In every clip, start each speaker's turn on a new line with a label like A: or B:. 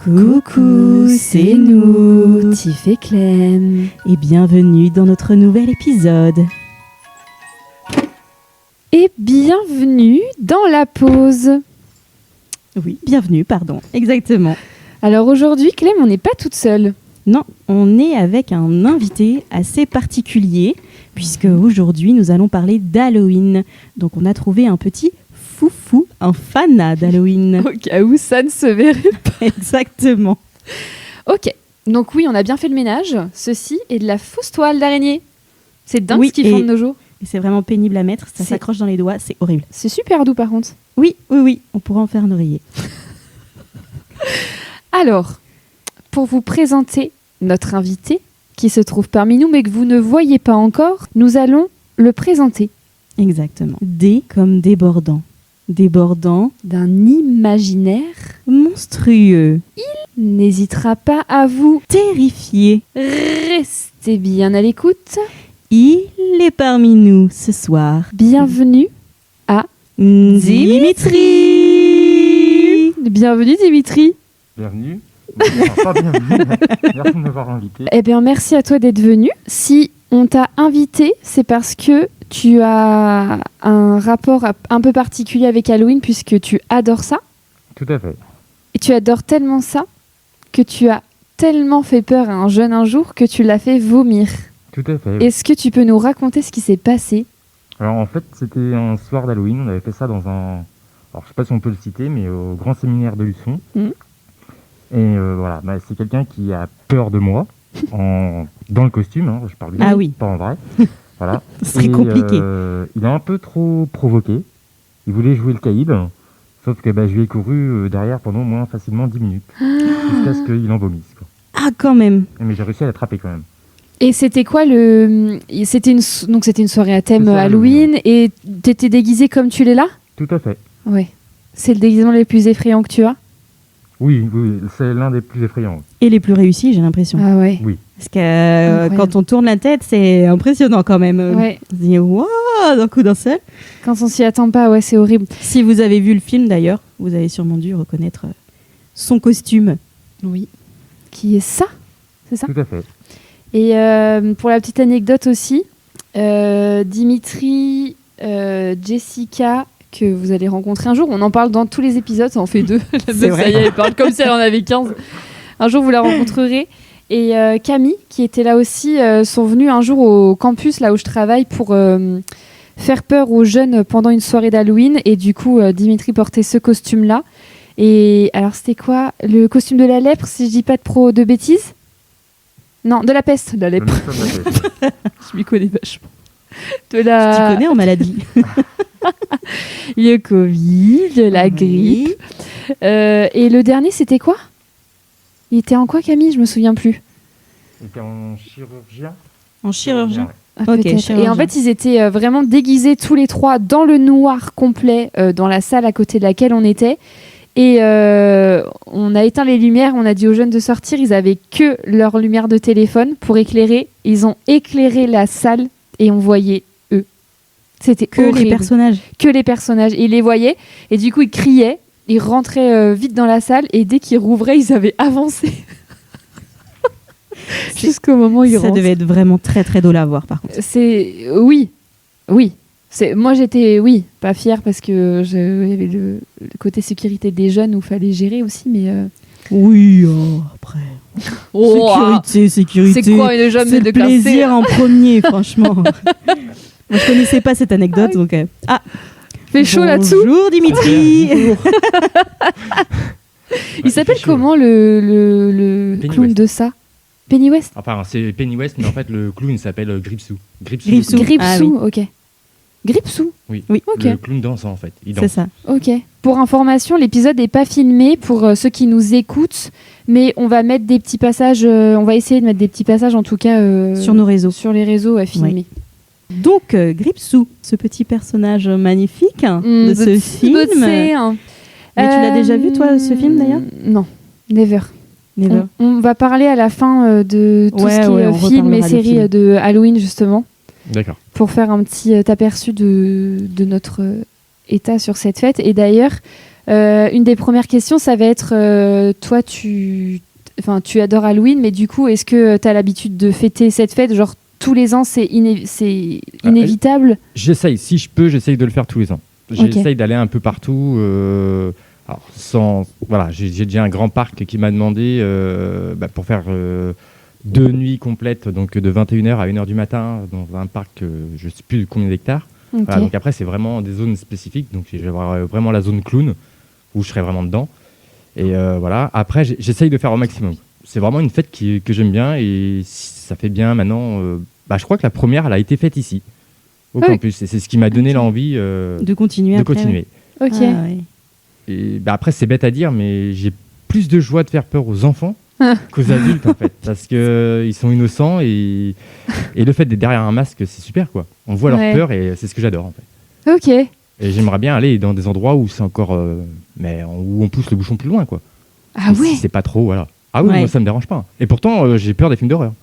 A: Coucou, c'est nous,
B: Tiff et Clem.
A: et bienvenue dans notre nouvel épisode.
B: Et bienvenue dans la pause.
A: Oui, bienvenue, pardon, exactement.
B: Alors aujourd'hui, Clem, on n'est pas toute seule.
A: Non, on est avec un invité assez particulier, puisque aujourd'hui nous allons parler d'Halloween. Donc on a trouvé un petit foufou, un fanat d'Halloween.
B: Au cas où ça ne se verrait pas.
A: Exactement.
B: Ok, donc oui, on a bien fait le ménage. Ceci est de la fausse toile d'araignée. C'est dingue
A: Oui,
B: ce qu'ils font de nos jours.
A: Et c'est vraiment pénible à mettre, ça
B: C'est-
A: s'accroche dans les doigts, c'est horrible.
B: C'est super doux par contre.
A: Oui, on pourra en faire un oreiller.
B: Alors, pour vous présenter notre invité, qui se trouve parmi nous, mais que vous ne voyez pas encore, nous allons le présenter.
A: Exactement. D comme débordant. Débordant,
B: D'un imaginaire,
A: monstrueux,
B: n'hésitera pas à vous
A: terrifié.
B: rester bien à l'écoute.
A: Il est parmi nous ce soir.
B: Bienvenue à
A: Dimitri.
B: Bienvenue Dimitri.
C: Bienvenue. Enfin, pas bienvenue. Merci de m'avoir invité.
B: Eh bien, merci à toi d'être venu. Si on t'a invité, c'est parce que tu as un rapport un peu particulier avec Halloween, puisque tu adores ça.
C: Tout à fait.
B: Et tu adores tellement ça que tu as tellement fait peur à un jeune un jour que tu l'as fait vomir.
C: Tout à fait.
B: Est-ce que tu peux nous raconter ce qui s'est passé?
C: Alors en fait, c'était un soir d'Halloween. On avait fait ça dans un... Alors je sais pas si on peut le citer, mais au grand séminaire de Luçon.
B: Mhm.
C: Et voilà, c'est quelqu'un qui a peur de moi dans le costume. Hein, je parle bien,
A: Ah oui.
C: pas en vrai. Voilà.
A: Ce serait
C: Et,
A: compliqué.
C: Il a un peu trop provoqué. Il voulait jouer le caïd. Sauf que je lui ai couru derrière pendant au moins facilement 10 minutes. Jusqu'à ce qu'il en vomisse. Quoi.
A: Ah, quand même.
C: Mais j'ai réussi à l'attraper quand même.
B: Et c'était quoi le... C'était une soirée à thème
C: Une soirée
B: Halloween et t'étais déguisé comme tu l'es là?
C: Tout à fait.
B: Ouais. C'est le déguisement le plus effrayant que tu as?
C: Oui, c'est l'un des plus effrayants.
A: Et les plus réussis, j'ai l'impression.
B: Ah ouais.
C: Oui.
A: Parce que
B: Incroyable.
A: quand on tourne la tête, c'est impressionnant quand même.
B: Ouais.
A: On se dit, waouh, d'un coup d'un seul.
B: Quand on s'y attend pas, ouais, c'est horrible.
A: Si vous avez vu le film d'ailleurs, vous avez sûrement dû reconnaître son costume.
B: Oui. Qui est ça? C'est ça?
C: Tout à fait.
B: Et pour la petite anecdote aussi, Dimitri, Jessica, que vous allez rencontrer un jour, on en parle dans tous les épisodes, ça en fait 2. La
A: C'est
B: meuf,
A: vrai.
B: ça y est, elle parle comme si elle en avait 15. Un jour, vous la rencontrerez. Et Camille, qui était là aussi, sont venus un jour au campus, là où je travaille, pour faire peur aux jeunes pendant une soirée d'Halloween. Et du coup, Dimitri portait ce costume-là. Et alors, c'était quoi? Le costume de la lèpre, si je dis pas de bêtises? Non, de la peste, de la lèpre. Je m'y connais vachement. De
A: Tu
B: la...
A: connais en maladie.
B: Le Covid, la grippe. Et le dernier, c'était quoi? Il était en quoi, Camille? Je me souviens plus.
C: Il était en chirurgien.
A: En chirurgien.
C: Ouais.
B: Ah,
A: Ok,
B: peut-être.
A: chirurgien.
B: Et en fait, ils étaient vraiment déguisés tous les trois dans le noir complet dans la salle à côté de laquelle on était. Et on a éteint les lumières, on a dit aux jeunes de sortir. Ils avaient que leur lumière de téléphone pour éclairer. Ils ont éclairé la salle et on voyait eux. C'était
A: Que
B: horrible.
A: les personnages.
B: Que les personnages. Et ils les voyaient. Et du coup, ils criaient. Ils rentraient vite dans la salle. Et dès qu'ils rouvraient, ils avaient avancé. Jusqu'au moment où ils
A: Ça
B: rentrent.
A: devait être vraiment très très drôle à voir par contre.
B: C'est... Oui. Moi, j'étais, pas fière parce que il y avait le côté sécurité des jeunes où il fallait gérer aussi. Mais
A: Oui, après.
B: Oh,
A: Sécurité.
B: c'est quoi une jambe
A: C'est
B: de
A: le
B: casser
A: plaisir en premier, franchement. Moi, je connaissais pas cette anecdote, donc... Ah,
B: fait chaud là-dessous.
A: bonjour Dimitri.
B: Il s'appelle
D: fait chaud.
B: comment le
D: Penny
B: clown
D: West.
B: de ça? Penny West?
D: Enfin, c'est Pennywise, mais en fait, le clown s'appelle Gripsou.
A: Gripsou.
B: Gripsou,
A: Ah
B: ok. Gripsou,
D: Oui.
A: Oui.
B: Ok.
D: Le clown danse, en fait. Il
A: C'est
D: danse.
A: ça.
B: ok. Pour information, l'épisode n'est pas filmé pour ceux qui nous écoutent, mais on va mettre des petits passages, on va essayer de mettre des petits passages en tout cas
A: Sur nos réseaux.
B: sur les réseaux à filmer.
A: Donc, Gripsou, ce petit personnage magnifique de ce film. Mais tu l'as déjà vu, toi, ce film, d'ailleurs?
B: Non, never.
A: Never.
B: On va parler à la fin de tout
A: Ouais,
B: ce qui
A: ouais,
B: est
A: on
B: film et
A: reparlera des
B: séries
A: films.
B: de Halloween, justement,
D: D'accord.
B: pour faire un petit aperçu de notre état sur cette fête. Et d'ailleurs, Une des premières questions, ça va être toi, tu adores Halloween, mais du coup, est-ce que tu as l'habitude de fêter cette fête? Genre, tous les ans, c'est inévitable?
D: J'essaye, si je peux, j'essaye de le faire tous les ans. J'essaye d'aller un peu partout. Alors, voilà, j'ai déjà un grand parc qui m'a demandé pour faire 2 nuits complètes, donc de 21h à 1h du matin, dans un parc, je ne sais plus combien d'hectares.
B: Ok.
D: Voilà, donc après, c'est vraiment des zones spécifiques. Donc, j'ai vraiment la zone clown, où je serai vraiment dedans. Et voilà, après, j'essaye de faire au maximum. C'est vraiment une fête que j'aime bien, et ça fait bien maintenant. Je crois que la première, elle a été faite ici, au campus. Et c'est ce qui m'a donné l'envie
A: de continuer.
B: Ok.
A: Ah, ouais.
D: Et après, c'est bête à dire, mais j'ai plus de joie de faire peur aux enfants qu'aux adultes, en fait. Parce qu'ils sont innocents, et le fait d'être derrière un masque, c'est super, quoi. On voit leur peur, et c'est ce que j'adore, en fait.
B: Ok.
D: Et j'aimerais bien aller dans des endroits où c'est encore... où on pousse le bouchon plus loin, quoi.
B: Ah ouais.
D: Si c'est pas trop, voilà. Ah oui, moi, ça me dérange pas. Et pourtant, j'ai peur des films d'horreur.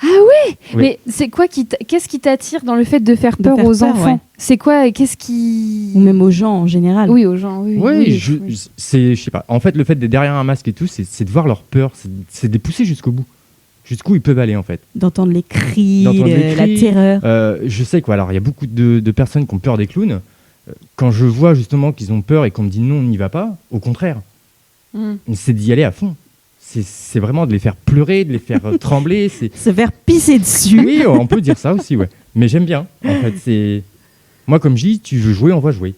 B: Ah ouais.
D: Oui.
B: Mais c'est quoi qu'est-ce qui t'attire dans le fait de faire peur aux enfants? C'est quoi? Qu'est-ce qui...
A: Ou même aux gens en général.
B: Oui, aux gens, oui.
D: Oui, je sais pas. En fait, le fait d'être derrière un masque et tout, c'est de voir leur peur, c'est de les pousser jusqu'au bout. Jusqu'où ils peuvent aller, en fait.
A: D'entendre les cris, la terreur.
D: Je sais quoi. Alors, il y a beaucoup de personnes qui ont peur des clowns. Quand je vois justement qu'ils ont peur et qu'on me dit non, on n'y va pas, au contraire, c'est d'y aller à fond. C'est vraiment de les faire pleurer, de les faire trembler.
A: Se faire pisser dessus.
D: Oui, on peut dire ça aussi, ouais. Mais j'aime bien. En fait, moi, comme je dis, tu veux jouer, on va jouer.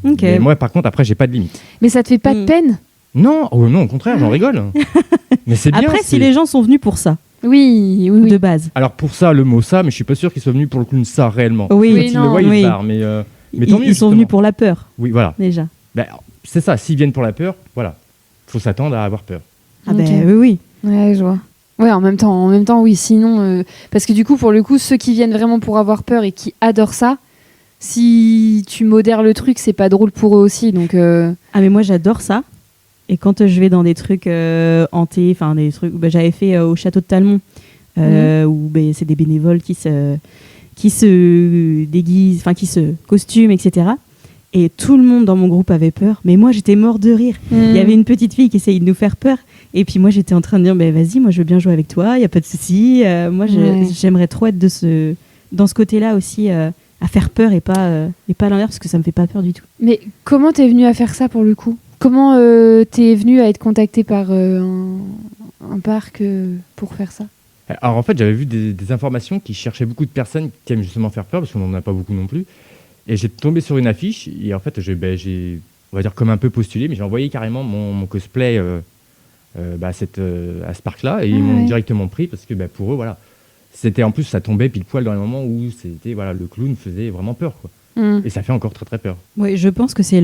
A: Ok.
D: Mais moi, par contre, après, j'ai pas de limite.
B: Mais ça te fait pas de peine?
D: Non, non, au contraire, j'en rigole. Mais c'est bien.
A: Après, si les gens sont venus pour ça.
B: Oui.
A: De base.
D: Alors pour ça, le mot ça, mais je suis pas sûr qu'ils soient venus pour le clown ça réellement.
A: Oui,
D: Quand ils le voient, ils se barrent. Mais tant mieux.
A: Ils sont venus pour la peur.
D: Oui, voilà.
A: Déjà.
D: C'est ça. S'ils viennent pour la peur, voilà. Faut s'attendre à avoir peur.
A: Ah oui.
B: Ouais, je vois. Ouais, en même temps, oui. Sinon, parce que du coup, pour le coup, ceux qui viennent vraiment pour avoir peur et qui adorent ça, si tu modères le truc, c'est pas drôle pour eux aussi. Donc.
A: Ah mais moi j'adore ça. Et quand je vais dans des trucs hantés, enfin des trucs, j'avais fait au château de Talmont, où c'est des bénévoles qui se déguisent, enfin qui se costument, etc. Et tout le monde dans mon groupe avait peur, mais moi j'étais mort de rire. Il y avait une petite fille qui essayait de nous faire peur, et puis moi j'étais en train de dire vas-y, moi je veux bien jouer avec toi, il y a pas de souci. Moi j'aimerais trop être dans ce côté-là aussi, à faire peur et pas l'inverse, parce que ça me fait pas peur du tout.
B: Mais comment t'es venue à faire ça pour le coup? Comment t'es venue à être contactée par un parc pour faire ça?
D: Alors en fait, j'avais vu des informations qui cherchaient beaucoup de personnes qui aiment justement faire peur, parce qu'on n'en a pas beaucoup non plus. Et j'ai tombé sur une affiche, et en fait, j'ai on va dire comme un peu postulé, mais j'ai envoyé carrément mon cosplay à ce parc-là, et ils m'ont directement pris, parce que pour eux, voilà, c'était en plus, ça tombait pile poil dans le moment où c'était, voilà, le clown faisait vraiment peur, quoi. Et ça fait encore très très peur.
A: Oui, je pense que c'est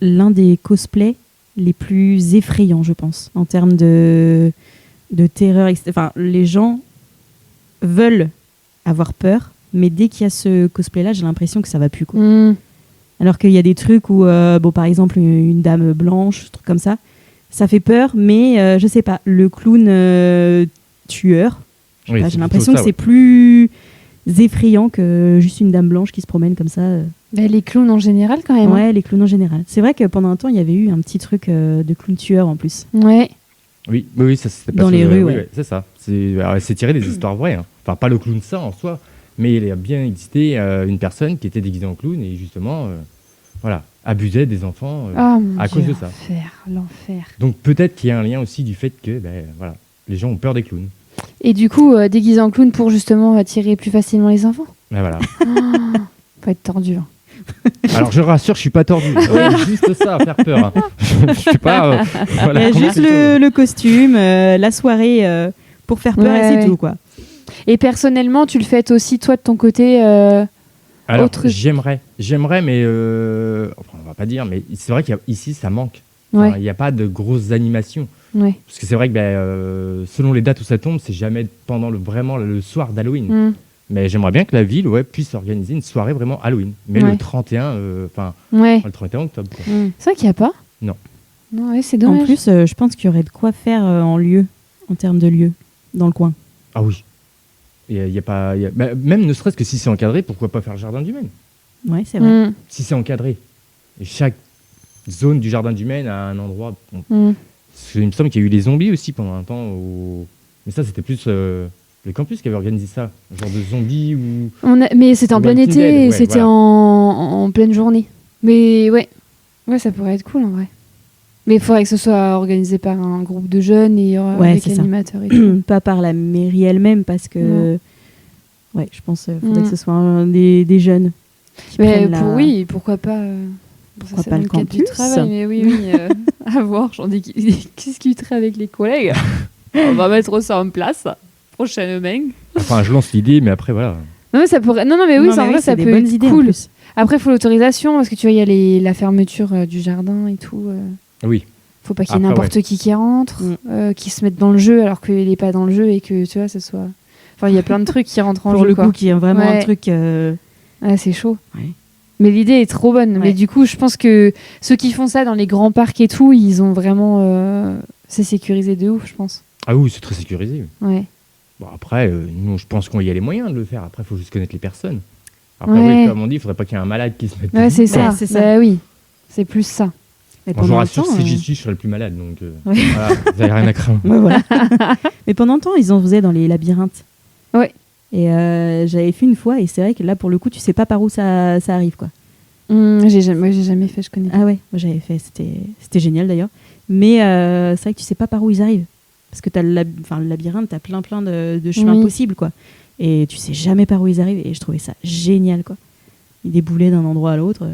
A: l'un des cosplays les plus effrayants, je pense, en termes de terreur. Enfin, les gens veulent avoir peur, mais dès qu'il y a ce cosplay-là, j'ai l'impression que ça va plus, quoi. Alors qu'il y a des trucs où, par exemple, une dame blanche, un truc comme ça, ça fait peur, mais je sais pas, le clown tueur, j'ai l'impression que c'est plus effrayant que juste une dame blanche qui se promène comme ça.
B: Les clowns en général, quand même.
A: Ouais, les clowns en général. C'est vrai que pendant un temps, il y avait eu un petit truc de clown tueur en plus.
B: Ouais.
D: Oui, ça c'était
A: dans les rues.
D: Oui, c'est ça. C'est tiré des histoires vraies. Hein. Enfin, pas le clown ça en soi, mais il a bien existé une personne qui était déguisée en clown et justement, abusait des enfants à cause de ça.
B: L'enfer.
D: Donc peut-être qu'il y a un lien aussi du fait que, les gens ont peur des clowns.
B: Et du coup, déguisé en clown pour justement attirer plus facilement les enfants.
D: Ben voilà.
B: Faut être tordu. Hein.
D: Alors je rassure, je suis pas tordu. Juste ça à faire peur. Hein. Je suis pas.
A: Juste le costume, la soirée pour faire peur et c'est tout, quoi.
B: Et personnellement, tu le fais aussi toi de ton côté.
D: Alors j'aimerais, mais on va pas dire, mais c'est vrai qu'ici ça manque.
B: Ouais.
D: Il n'y a pas de grosses animations.
B: Ouais.
D: Parce que c'est vrai que selon les dates où ça tombe, c'est jamais pendant vraiment le soir d'Halloween. Mais j'aimerais bien que la ville puisse organiser une soirée vraiment Halloween. Mais le 31, le 31 octobre. Quoi.
B: C'est vrai qu'il n'y a pas?
D: Non.
B: Non, ouais, c'est dommage.
A: En plus, je pense qu'il y aurait de quoi faire en termes de lieu, dans le coin.
D: Ah oui. Y a pas, même ne serait-ce que si c'est encadré, pourquoi pas faire le jardin du Maine?
A: Ouais, c'est vrai.
D: Si c'est encadré. Et chaque zone du jardin du Maine à un endroit. Bon,
B: Mm.
D: il me semble qu'il y a eu les zombies aussi pendant un temps. Mais ça, c'était plus le campus qui avait organisé ça. Un genre de zombies ou.
B: Mais c'était en plein
D: Walking
B: été,
D: Dead, ouais,
B: c'était
D: voilà.
B: en pleine journée. Mais ouais, ça pourrait être cool en vrai. Mais il faudrait que ce soit organisé par un groupe de jeunes et
A: Ouais,
B: avec
A: c'est ça.
B: animateurs et tout.
A: Pas par la mairie elle-même, parce que.
B: Non.
A: Ouais, je pense qu'il faudrait
B: Mm.
A: que ce soit des jeunes. Qui
B: Mais
A: prennent la-
B: oui, pourquoi pas. Bon, ça,
A: Pourquoi
B: c'est
A: pas
B: dans
A: le
B: cadre du
A: campus
B: travail, mais oui, à voir. J'en discuterai avec les collègues. On va mettre ça en place prochainement.
D: Enfin, je lance l'idée, mais après, voilà.
B: Non, mais ça pourrait. Non, mais oui,
A: Non,
B: ça, en
A: mais
B: vrai, ça
A: c'est des
B: peut
A: bonnes
B: être
A: idées en
B: cool.
A: plus.
B: Après, il faut l'autorisation parce que tu vois, il y a la fermeture du jardin et tout.
D: Oui.
B: Faut pas qu'il y ait
D: Après,
B: n'importe qui rentre,
A: Mm.
B: qui se mette dans le jeu alors qu'il est pas dans le jeu et que tu vois, ça soit. Enfin, il y a plein de trucs qui rentrent en
A: Pour
B: jeu.
A: le
B: quoi.
A: coup, qui est vraiment un
B: Ouais.
A: truc.
B: Ah, c'est chaud.
A: Ouais.
B: Mais l'idée est trop bonne. Mais
A: Ouais.
B: du coup, je pense que ceux qui font ça dans les grands parcs et tout, ils ont vraiment. C'est sécurisé de ouf, je pense.
D: Ah oui, c'est très sécurisé.
B: Ouais.
D: Bon, après, nous, je pense qu'on y a les moyens de le faire. Après, il faut juste connaître les personnes. Après,
B: Ouais.
D: oui, comme on dit, il faudrait pas qu'il y ait un malade qui se mette
B: Ouais,
D: dedans.
B: c'est ça.
A: c'est ça.
B: Bah oui. C'est plus ça.
A: Mais
D: Bon, je vous
A: pendant le
D: rassure,
A: temps,
D: si j'y suis, je serai le plus malade. Donc,
A: Ouais.
D: voilà, vous n'avez rien à craindre.
A: Ouais, voilà. Mais pendant le temps, ils en faisaient dans les labyrinthes.
B: Ouais.
A: Et j'avais fait une fois, et c'est vrai que là, pour le coup, tu sais pas par où ça arrive, quoi.
B: J'ai jamais fait, je connais.
A: Ah ouais, moi j'avais fait, c'était génial d'ailleurs. Mais c'est vrai que tu sais pas par où ils arrivent. Parce que t'as le labyrinthe, t'as plein de chemins
B: Oui.
A: possibles, quoi. Et tu sais jamais par où ils arrivent, et je trouvais ça génial, quoi. Ils déboulaient d'un endroit à l'autre.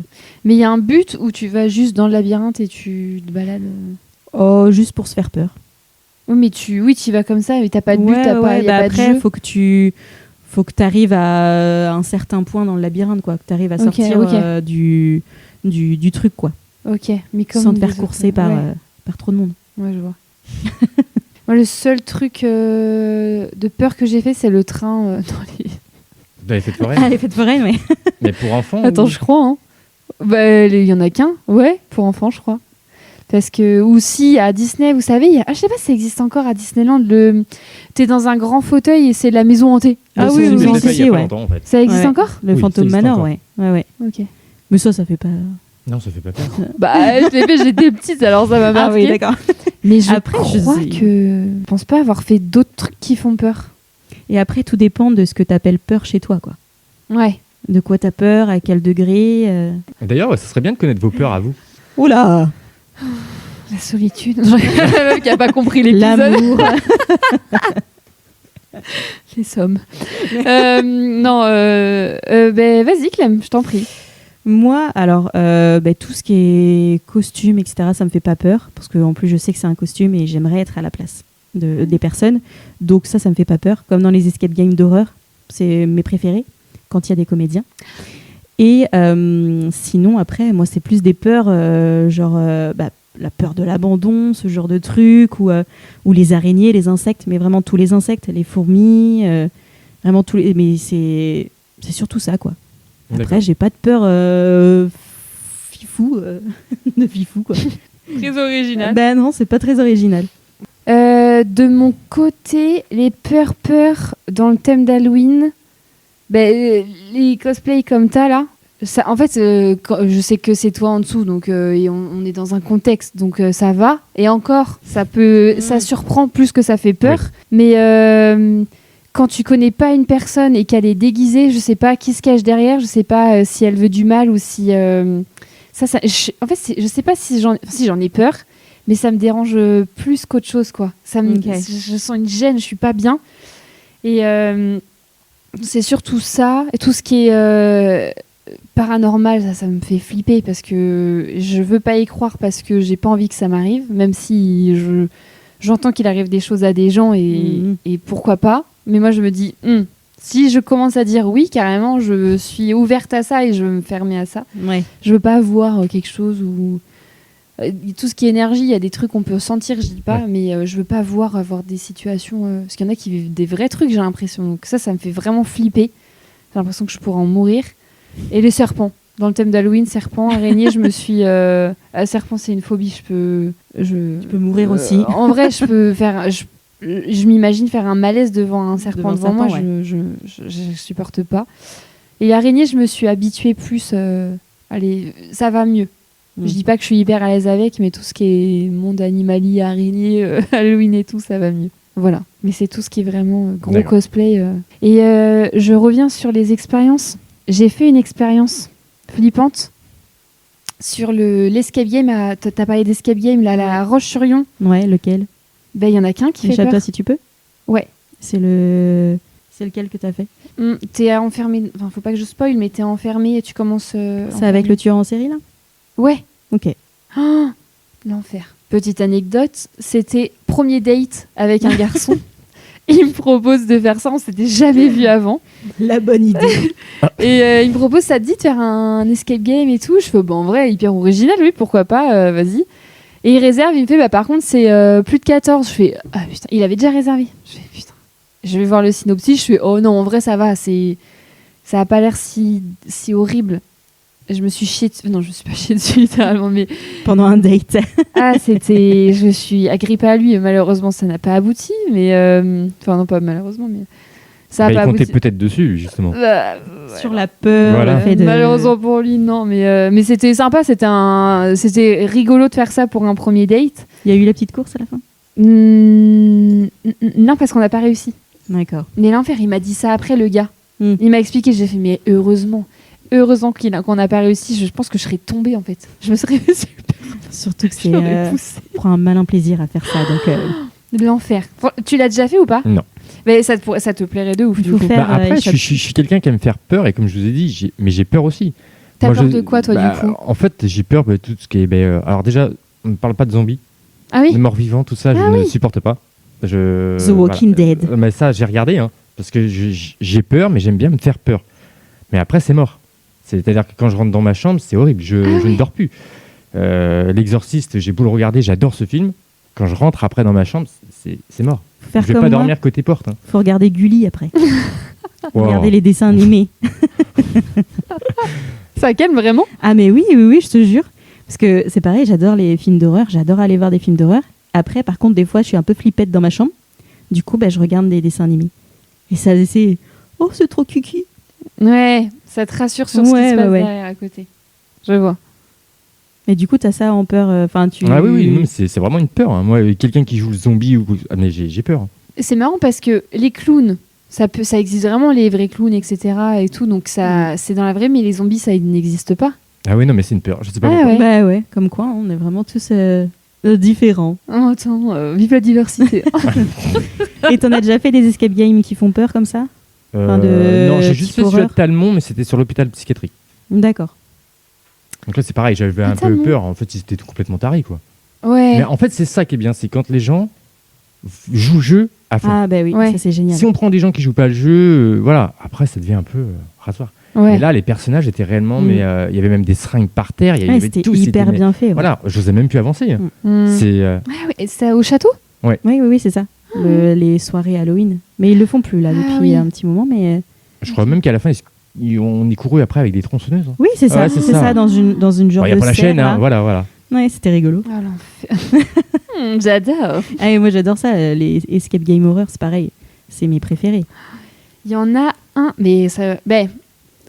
B: Mais il y a un but où tu vas juste dans le labyrinthe et tu te balades.
A: Oh, juste pour se faire peur.
B: Oui, mais tu y vas comme ça, mais t'as pas de but,
A: Ouais,
B: t'as pas, y a
A: bah
B: pas
A: après,
B: de jeu.
A: faut que tu arrives à un certain point dans le labyrinthe, quoi. Que tu arrives à
B: Ok,
A: sortir
B: ok.
A: du truc, quoi.
B: Ok, mais comme
A: Sans te
B: les
A: faire courser
B: autres,
A: par,
B: ouais.
A: par trop de monde.
B: Ouais, je vois. Moi, le seul truc de peur que j'ai fait, c'est le train dans les.
D: Vous avez fait de forêt
A: Ah, les fêtes foraines, ouais.
D: Mais pour enfants
B: Attends,
D: ou-
B: je crois. Hein. Bah, il y en a qu'un. Ouais, pour enfants, je crois. Parce que, ou si à Disney, vous savez, je sais pas si ça existe encore à Disneyland, t'es dans un grand fauteuil et c'est la maison hantée.
A: Ah
B: Le
A: oui,
B: film
A: oui,
D: Je l'ai
B: hantée.
D: fait il y a pas
A: ouais.
D: longtemps, en fait.
B: Ça existe
A: Ouais.
B: encore
A: Le
D: Oui, ça
A: Phantom
D: existe
A: Manor,
D: encore.
A: ouais.
B: Ok.
A: Mais ça fait pas.
D: Non, ça fait pas peur.
B: Bah, je l'ai fait, j'étais petite, alors ça m'a marqué.
A: d'accord.
B: Mais je
A: Après, je
B: crois
A: sais-
B: que je pense pas avoir fait d'autres trucs qui font peur.
A: Et après, tout dépend de ce que t'appelles peur chez toi, quoi.
B: Ouais.
A: De quoi t'as peur, à quel degré.
D: D'ailleurs, ça serait bien de connaître vos peurs à vous.
A: Oh là
B: La solitude. La meuf qui a pas compris l'épisode.
A: L'amour.
B: Les sommes. Non, ben vas-y Clem, je t'en prie.
A: Moi, alors, tout ce qui est costume, etc., ça me fait pas peur. Parce qu'en plus, je sais que c'est un costume et j'aimerais être à la place des personnes. Donc ça me fait pas peur. Comme dans les escape games d'horreur, c'est mes préférés, quand il y a des comédiens. Et sinon, après, moi, c'est plus des peurs, la peur de l'abandon, ce genre de trucs, ou les araignées, les insectes, mais vraiment tous les insectes, les fourmis, vraiment tous les... Mais c'est surtout ça, quoi. Après, j'ai pas de peur fifou, de fifou, quoi.
B: Très original.
A: Ben non, c'est pas très original.
B: De mon côté, les peurs dans le thème d'Halloween, les cosplays comme t'as là, ça, en fait, je sais que c'est toi en dessous, donc et on est dans un contexte, donc ça va. Et encore, ça surprend plus que ça fait peur. Mais quand tu connais pas une personne et qu'elle est déguisée, je sais pas qui se cache derrière, je sais pas si elle veut du mal ou si en fait, je sais pas si j'en ai peur. Mais ça me dérange plus qu'autre chose, quoi. Je sens une gêne, je suis pas bien. Et c'est surtout ça. Et tout ce qui est paranormal, ça me fait flipper parce que je veux pas y croire parce que j'ai pas envie que ça m'arrive, même si j'entends qu'il arrive des choses à des gens et pourquoi pas. Mais moi, je me dis, si je commence à dire oui, carrément, je suis ouverte à ça et je veux me fermer à ça.
A: Ouais.
B: Je veux pas voir quelque chose où... tout ce qui est énergie, il y a des trucs qu'on peut sentir, je dis pas, mais je veux pas avoir des situations... parce qu'il y en a qui vivent des vrais trucs, j'ai l'impression. Donc ça me fait vraiment flipper. J'ai l'impression que je pourrais en mourir. Et les serpents. Dans le thème d'Halloween, serpent, araignée, je me suis... serpent, c'est une phobie,
A: Tu peux mourir aussi.
B: En vrai, je peux faire... Je m'imagine faire un malaise devant un serpent devant moi,
A: ouais.
B: je supporte pas. Et araignée, je me suis habituée plus... allez, ça va mieux. Je dis pas que je suis hyper à l'aise avec, mais tout ce qui est monde animalier, araignée, Halloween et tout, ça va mieux. Voilà. Mais c'est tout ce qui est vraiment gros
D: D'accord.
B: cosplay. Et je reviens sur les expériences. J'ai fait une expérience flippante sur l'escape game. T'as parlé d'escape game, là, la Roche-sur-Yon.
A: Ouais, lequel?
B: Ben, il y en a qu'un qui fait
A: Échappe-toi
B: peur.
A: si tu peux.
B: Ouais.
A: C'est lequel que t'as fait?
B: T'es enfermé. Enfin, faut pas que je spoil, mais t'es enfermé et tu commences.
A: C'est avec le tueur en série, là?
B: Ouais.
A: Ok.
B: Oh, l'enfer. Petite anecdote, c'était premier date avec un garçon. Il me propose de faire ça, on s'était jamais vu avant.
A: La bonne idée.
B: Et il me propose, ça te dit de faire un escape game et tout. Je fais, bon, en vrai, hyper original, oui, pourquoi pas, vas-y. Et il réserve, il me fait, bah par contre, c'est plus de 14. Je fais, ah putain, il avait déjà réservé. Je fais, putain. Je vais voir le synopsis, je fais, oh non, en vrai, ça va, ça a pas l'air si horrible. Je me suis chiée dessus. Non, je me suis pas chiée dessus littéralement, mais
A: Pendant un date.
B: je me suis agrippée à lui. Malheureusement, ça n'a pas abouti, mais enfin non, pas malheureusement, mais ça a
D: Bah,
B: pas
D: il comptait
B: abouti.
D: peut-être dessus, justement.
B: Bah,
A: Sur la peur,
D: Voilà.
A: le fait de...
B: Malheureusement pour lui, non, mais c'était sympa. C'était rigolo de faire ça pour un premier date.
A: Il y a eu la petite course à la fin?
B: Non, parce qu'on n'a pas réussi.
A: D'accord.
B: Mais l'enfer, il m'a dit ça après, le gars.
A: Mm.
B: Il m'a expliqué, j'ai fait, mais heureusement qu'on n'a pas réussi. Je pense que je serais tombée en fait. Je me serais
A: Surtout que
B: j'aurais poussé.
A: prend un malin plaisir à faire ça. Donc,
B: L'enfer. Tu l'as déjà fait ou pas?
D: Non.
B: Mais ça te plairait de ouf.
A: Il
B: du
A: faut
B: coup.
A: faire-
D: Bah, après,
A: échappe-
D: je suis quelqu'un qui aime faire peur, et comme je vous ai dit, mais j'ai peur aussi.
B: T'as
D: Moi,
B: peur
D: je-
B: de quoi, toi,
D: bah,
B: du coup?
D: En fait, j'ai peur de tout ce qui est. Alors, déjà, on ne parle pas de zombies,
B: Ah oui.
D: de morts vivants, tout ça, je
B: Ah
D: ne
B: oui.
D: supporte pas.
A: The Walking Dead.
D: Mais ça, j'ai regardé, hein, parce que j'ai peur, mais j'aime bien me faire peur. Mais après, c'est mort. C'est-à-dire que quand je rentre dans ma chambre, c'est horrible, je ne dors plus. L'Exorciste, j'ai beau le regarder, j'adore ce film. Quand je rentre après dans ma chambre, c'est mort.
A: faut faire
D: Je vais
A: comme
D: pas
A: moi.
D: dormir côté porte. Hein.
A: Faut regarder Gulli après.
D: Wow.
A: Regarder les dessins animés.
B: Ça calme vraiment?
A: Ah mais oui, je te jure. Parce que c'est pareil, j'adore les films d'horreur, j'adore aller voir des films d'horreur. Après, par contre, des fois, je suis un peu flippette dans ma chambre. Du coup, je regarde des dessins animés. Et ça, c'est... Oh, c'est trop cucu.
B: Ouais, ça te rassure sur ce qui
A: Ouais,
B: se passe
A: ouais.
B: derrière à côté. Je vois.
A: Mais du coup, t'as ça en peur. Enfin, tu...
D: Ah oui, non, mais c'est vraiment une peur. Hein. Moi, quelqu'un qui joue le zombie, ah, mais j'ai peur. Hein.
B: C'est marrant parce que les clowns, ça existe vraiment, les vrais clowns, etc. et tout, donc ça, c'est dans la vraie, mais les zombies, ça n'existe pas.
D: Ah oui, non, mais c'est une peur. Je sais pas
B: Ah
D: pourquoi.
B: ouais.
A: Bah ouais, comme quoi, on est vraiment tous différents.
B: Oh, attends, vive la diversité.
A: Et t'en as déjà fait des escape games qui font peur comme ça? Enfin,
D: Non, j'ai juste
A: type
D: fait celui
A: horreur.
D: de Talmont, mais c'était sur l'hôpital psychiatrique.
A: D'accord.
D: Donc là, c'est pareil, j'avais un peu
B: Talmont.
D: peur. En fait, ils étaient complètement tarés, quoi.
B: Ouais.
D: Mais en fait, c'est ça qui est bien, c'est quand les gens jouent le jeu à fond.
A: Ah bah oui,
B: Ouais.
A: ça c'est génial.
D: Si on prend des gens qui jouent pas le jeu, voilà, après, ça devient un peu rasoir.
B: Ouais.
D: Et là, les personnages étaient réellement,
A: Mm.
D: mais il y avait même des seringues par terre, il y
A: Ouais,
D: avait
A: c'était
D: tout.
A: hyper bien fait. Ouais.
D: Voilà, j'osais même plus avancer.
B: Hmm.
D: C'est
B: Ah ouais, et c'est au château?
A: Oui, c'est ça. Les soirées Halloween. Mais ils le font plus là
B: Ah
A: depuis
B: oui.
A: un petit moment. Mais
D: je crois même qu'à la fin, on y couru après avec des tronçonneuses. Hein.
A: oui, c'est ça.
D: Ouais, c'est
A: c'est
D: ça.
A: ça dans une genre
D: Il n'y a
A: de
D: pas la chaîne,
A: serre,
D: hein,
A: là.
D: voilà.
A: Ouais, c'était rigolo.
B: Ah, l'enfer. J'adore.
A: Ah, et moi j'adore ça. Les escape game horror, c'est pareil. C'est mes préférés.
B: Il y en a un, mais ça. Ben,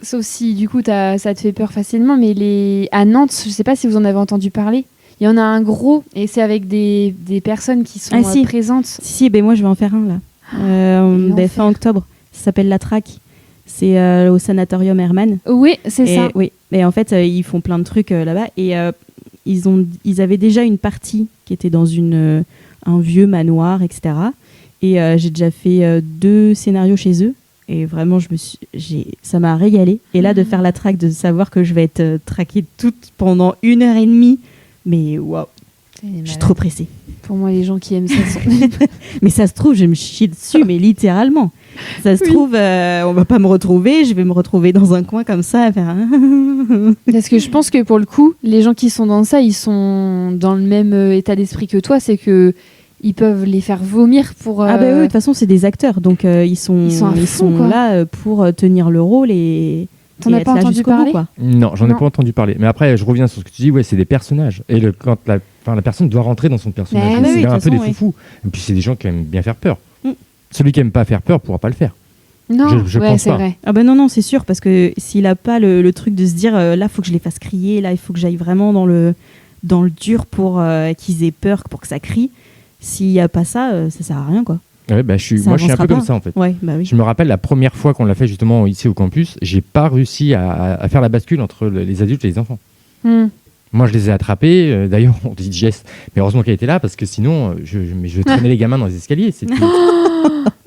B: sauf si du coup ça te fait peur facilement, mais à Nantes, je sais pas si vous en avez entendu parler. Il y en a un gros, et c'est avec des personnes qui sont
A: Ah, si.
B: présentes.
A: Si, ben moi je vais en faire un là.
B: l'enfer.
A: Fin octobre. Ça s'appelle La Traque. C'est au sanatorium Hermann.
B: Oui, c'est
A: Et,
B: ça.
A: oui. Et en fait, ils font plein de trucs là-bas. Et ils avaient déjà une partie qui était dans un vieux manoir, etc. Et j'ai déjà fait 2 scénarios chez eux. Et vraiment, ça m'a régalé. Et là, de faire la traque, de savoir que je vais être traquée toute pendant 1h30. Mais waouh, je suis trop pressée.
B: Pour moi, les gens qui aiment ça sont.
A: Mais ça se trouve, je vais me chier dessus, mais littéralement. Ça se trouve, on va pas me retrouver. Je vais me retrouver dans un coin comme ça à faire un...
B: Parce que je pense que pour le coup, les gens qui sont dans ça, ils sont dans le même état d'esprit que toi. C'est que ils peuvent les faire vomir pour.
A: Ah bah oui, de toute façon, c'est des acteurs. Donc, ils sont
B: à fond, quoi.
A: là pour tenir le rôle et...
B: T'en
A: et
B: as
A: être
B: pas
A: là
B: entendu
A: jusqu'au bout,
B: parler
A: quoi.
D: Non, j'en ai
B: Non.
D: pas entendu parler. Mais après, je reviens sur ce que tu dis, ouais, c'est des personnages. Et quand la personne doit rentrer dans son personnage.
B: Mais
D: C'est
A: oui, de
D: un
A: toute
D: peu des
A: façon, oui.
D: foufous. Et puis, c'est des gens qui aiment bien faire peur.
A: Mm.
D: Celui qui aime pas faire peur pourra pas le faire.
B: Non,
D: Je
B: ouais,
D: pense
B: c'est
D: pas.
B: vrai.
A: Ah bah non, c'est sûr, parce que s'il a pas le truc de se dire là, faut que je les fasse crier, là, il faut que j'aille vraiment dans le dur pour qu'ils aient peur, pour que ça crie. S'il y a pas ça, ça sert à rien, quoi.
D: Ouais, bah,
A: Ça
D: moi, je suis un peu
A: avancera
D: comme
A: pas.
D: ça, en fait.
A: Ouais, bah oui.
D: Je me rappelle la première fois qu'on l'a fait justement ici au campus, j'ai pas réussi à faire la bascule entre les adultes et les enfants.
B: Hmm.
D: Moi, je les ai attrapés. D'ailleurs, on dit Jess, mais heureusement qu'elle était là parce que sinon, je traînais les gamins dans les escaliers.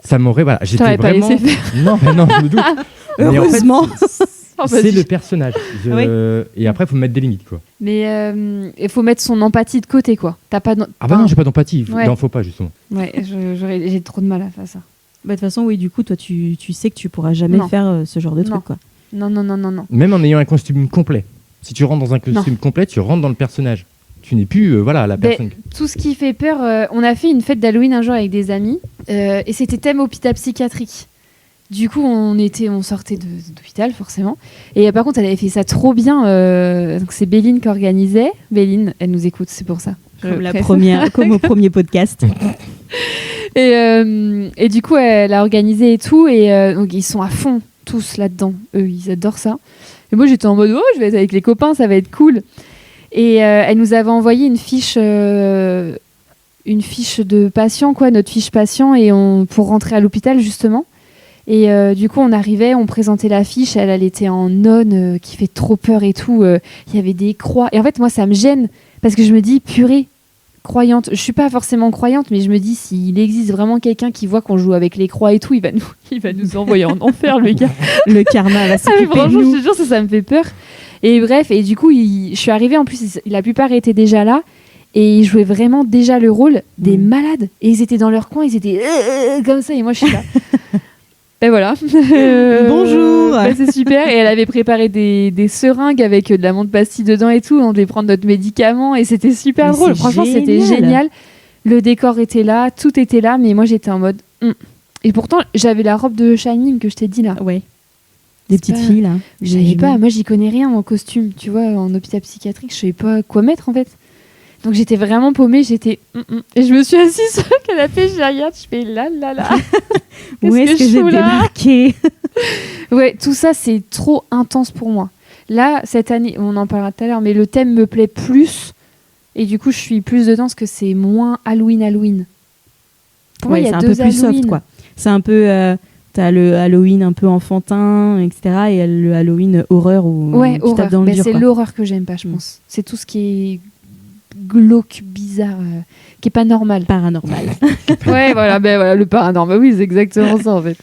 D: Ça m'aurait. Voilà,
B: Je
D: j'étais
B: t'aurais pas
D: vraiment.
B: laissé faire.
D: Non, mais non, je me doute. Mais en fait,
A: Heureusement.
B: Oh,
D: c'est
B: vas-y.
D: le personnage. Et après, il faut mettre des limites, quoi.
B: Mais il faut mettre son empathie de côté, quoi. T'as pas.
D: Ah bah non, j'ai pas d'empathie.
B: Ouais.
D: Il en faut pas, justement.
B: Ouais, j'ai trop de mal à faire ça.
A: Bah, de toute façon, oui, du coup, toi, tu sais que tu pourras jamais
B: Non.
A: faire ce genre de
B: Non.
A: truc, quoi.
B: Non.
D: Même en ayant un costume complet. Si tu rentres dans un costume complet, tu rentres dans le personnage. Tu n'es plus la
B: Ben,
D: personne.
B: tout ce qui fait peur, on a fait une fête d'Halloween un jour avec des amis et c'était thème hôpital psychiatrique. Du coup, on sortait d'hôpital forcément. Et par contre, elle avait fait ça trop bien. Donc c'est Béline qui organisait. Béline, elle nous écoute, c'est pour ça.
A: Comme au premier podcast.
B: Et du coup, elle a organisé et tout. Et donc ils sont à fond tous là-dedans. Eux, ils adorent ça. Et moi, j'étais en mode, oh, je vais être avec les copains, ça va être cool. Et elle nous avait envoyé une fiche de patient, quoi, notre fiche patient, pour rentrer à l'hôpital, justement. Et du coup, on arrivait, on présentait la fiche, elle était en nonne, qui fait trop peur et tout. Il y avait des croix. Et en fait, moi, ça me gêne, parce que je me dis, purée, croyante. Je suis pas forcément croyante, mais je me dis, s'il existe vraiment quelqu'un qui voit qu'on joue avec les croix et tout, il va nous envoyer en enfer, le gars.
A: Le karma va
B: Ah, mais
A: s'occuper de
B: franchement, je
A: nous.
B: te jure, ça me fait peur. Et bref, et du coup, je suis arrivée, en plus, la plupart étaient déjà là, et ils jouaient vraiment déjà le rôle des malades. Et ils étaient dans leur coin, ils étaient comme ça, et moi, je suis là. Ben voilà.
A: Bonjour.
B: Ben, c'est super. Et elle avait préparé des seringues avec de la menthe pastille dedans et tout. On devait prendre notre médicament, et c'était super
A: Mais
B: drôle.
A: c'est
B: Franchement, c'était
A: génial.
B: génial. Le décor était là, tout était là, mais moi, j'étais en mode... Et pourtant, j'avais la robe de Shining que je t'ai dit là.
A: Ouais. Des
B: C'est
A: petites
B: pas-
A: filles, là.
B: Je savais pas, moi j'y connais rien en costume, tu vois, en hôpital psychiatrique, je savais pas quoi mettre en fait. Donc j'étais vraiment paumée, et je me suis assise sur le canapé, je regarde, je fais là.
A: Où est-ce que j'ai
B: fous là
A: débarqué?
B: Ouais, tout ça c'est trop intense pour moi. Là, cette année, on en parlera tout à l'heure, mais le thème me plaît plus, et du coup je suis plus dedans parce que c'est moins Halloween. Pour moi, il y
A: c'est
B: a
A: un
B: deux
A: peu plus
B: Halloween.
A: soft, quoi. C'est un peu... t'as le Halloween un peu enfantin, etc. Et le Halloween horreur où
B: Ouais,
A: tu tapes
B: horreur.
A: dans le
B: Mais
A: dur,
B: c'est
A: quoi.
B: l'horreur que j'aime pas, je pense. C'est tout ce qui est glauque, bizarre, qui est pas normal.
A: Paranormal.
B: Ouais, voilà, le paranormal, oui, c'est exactement ça en fait.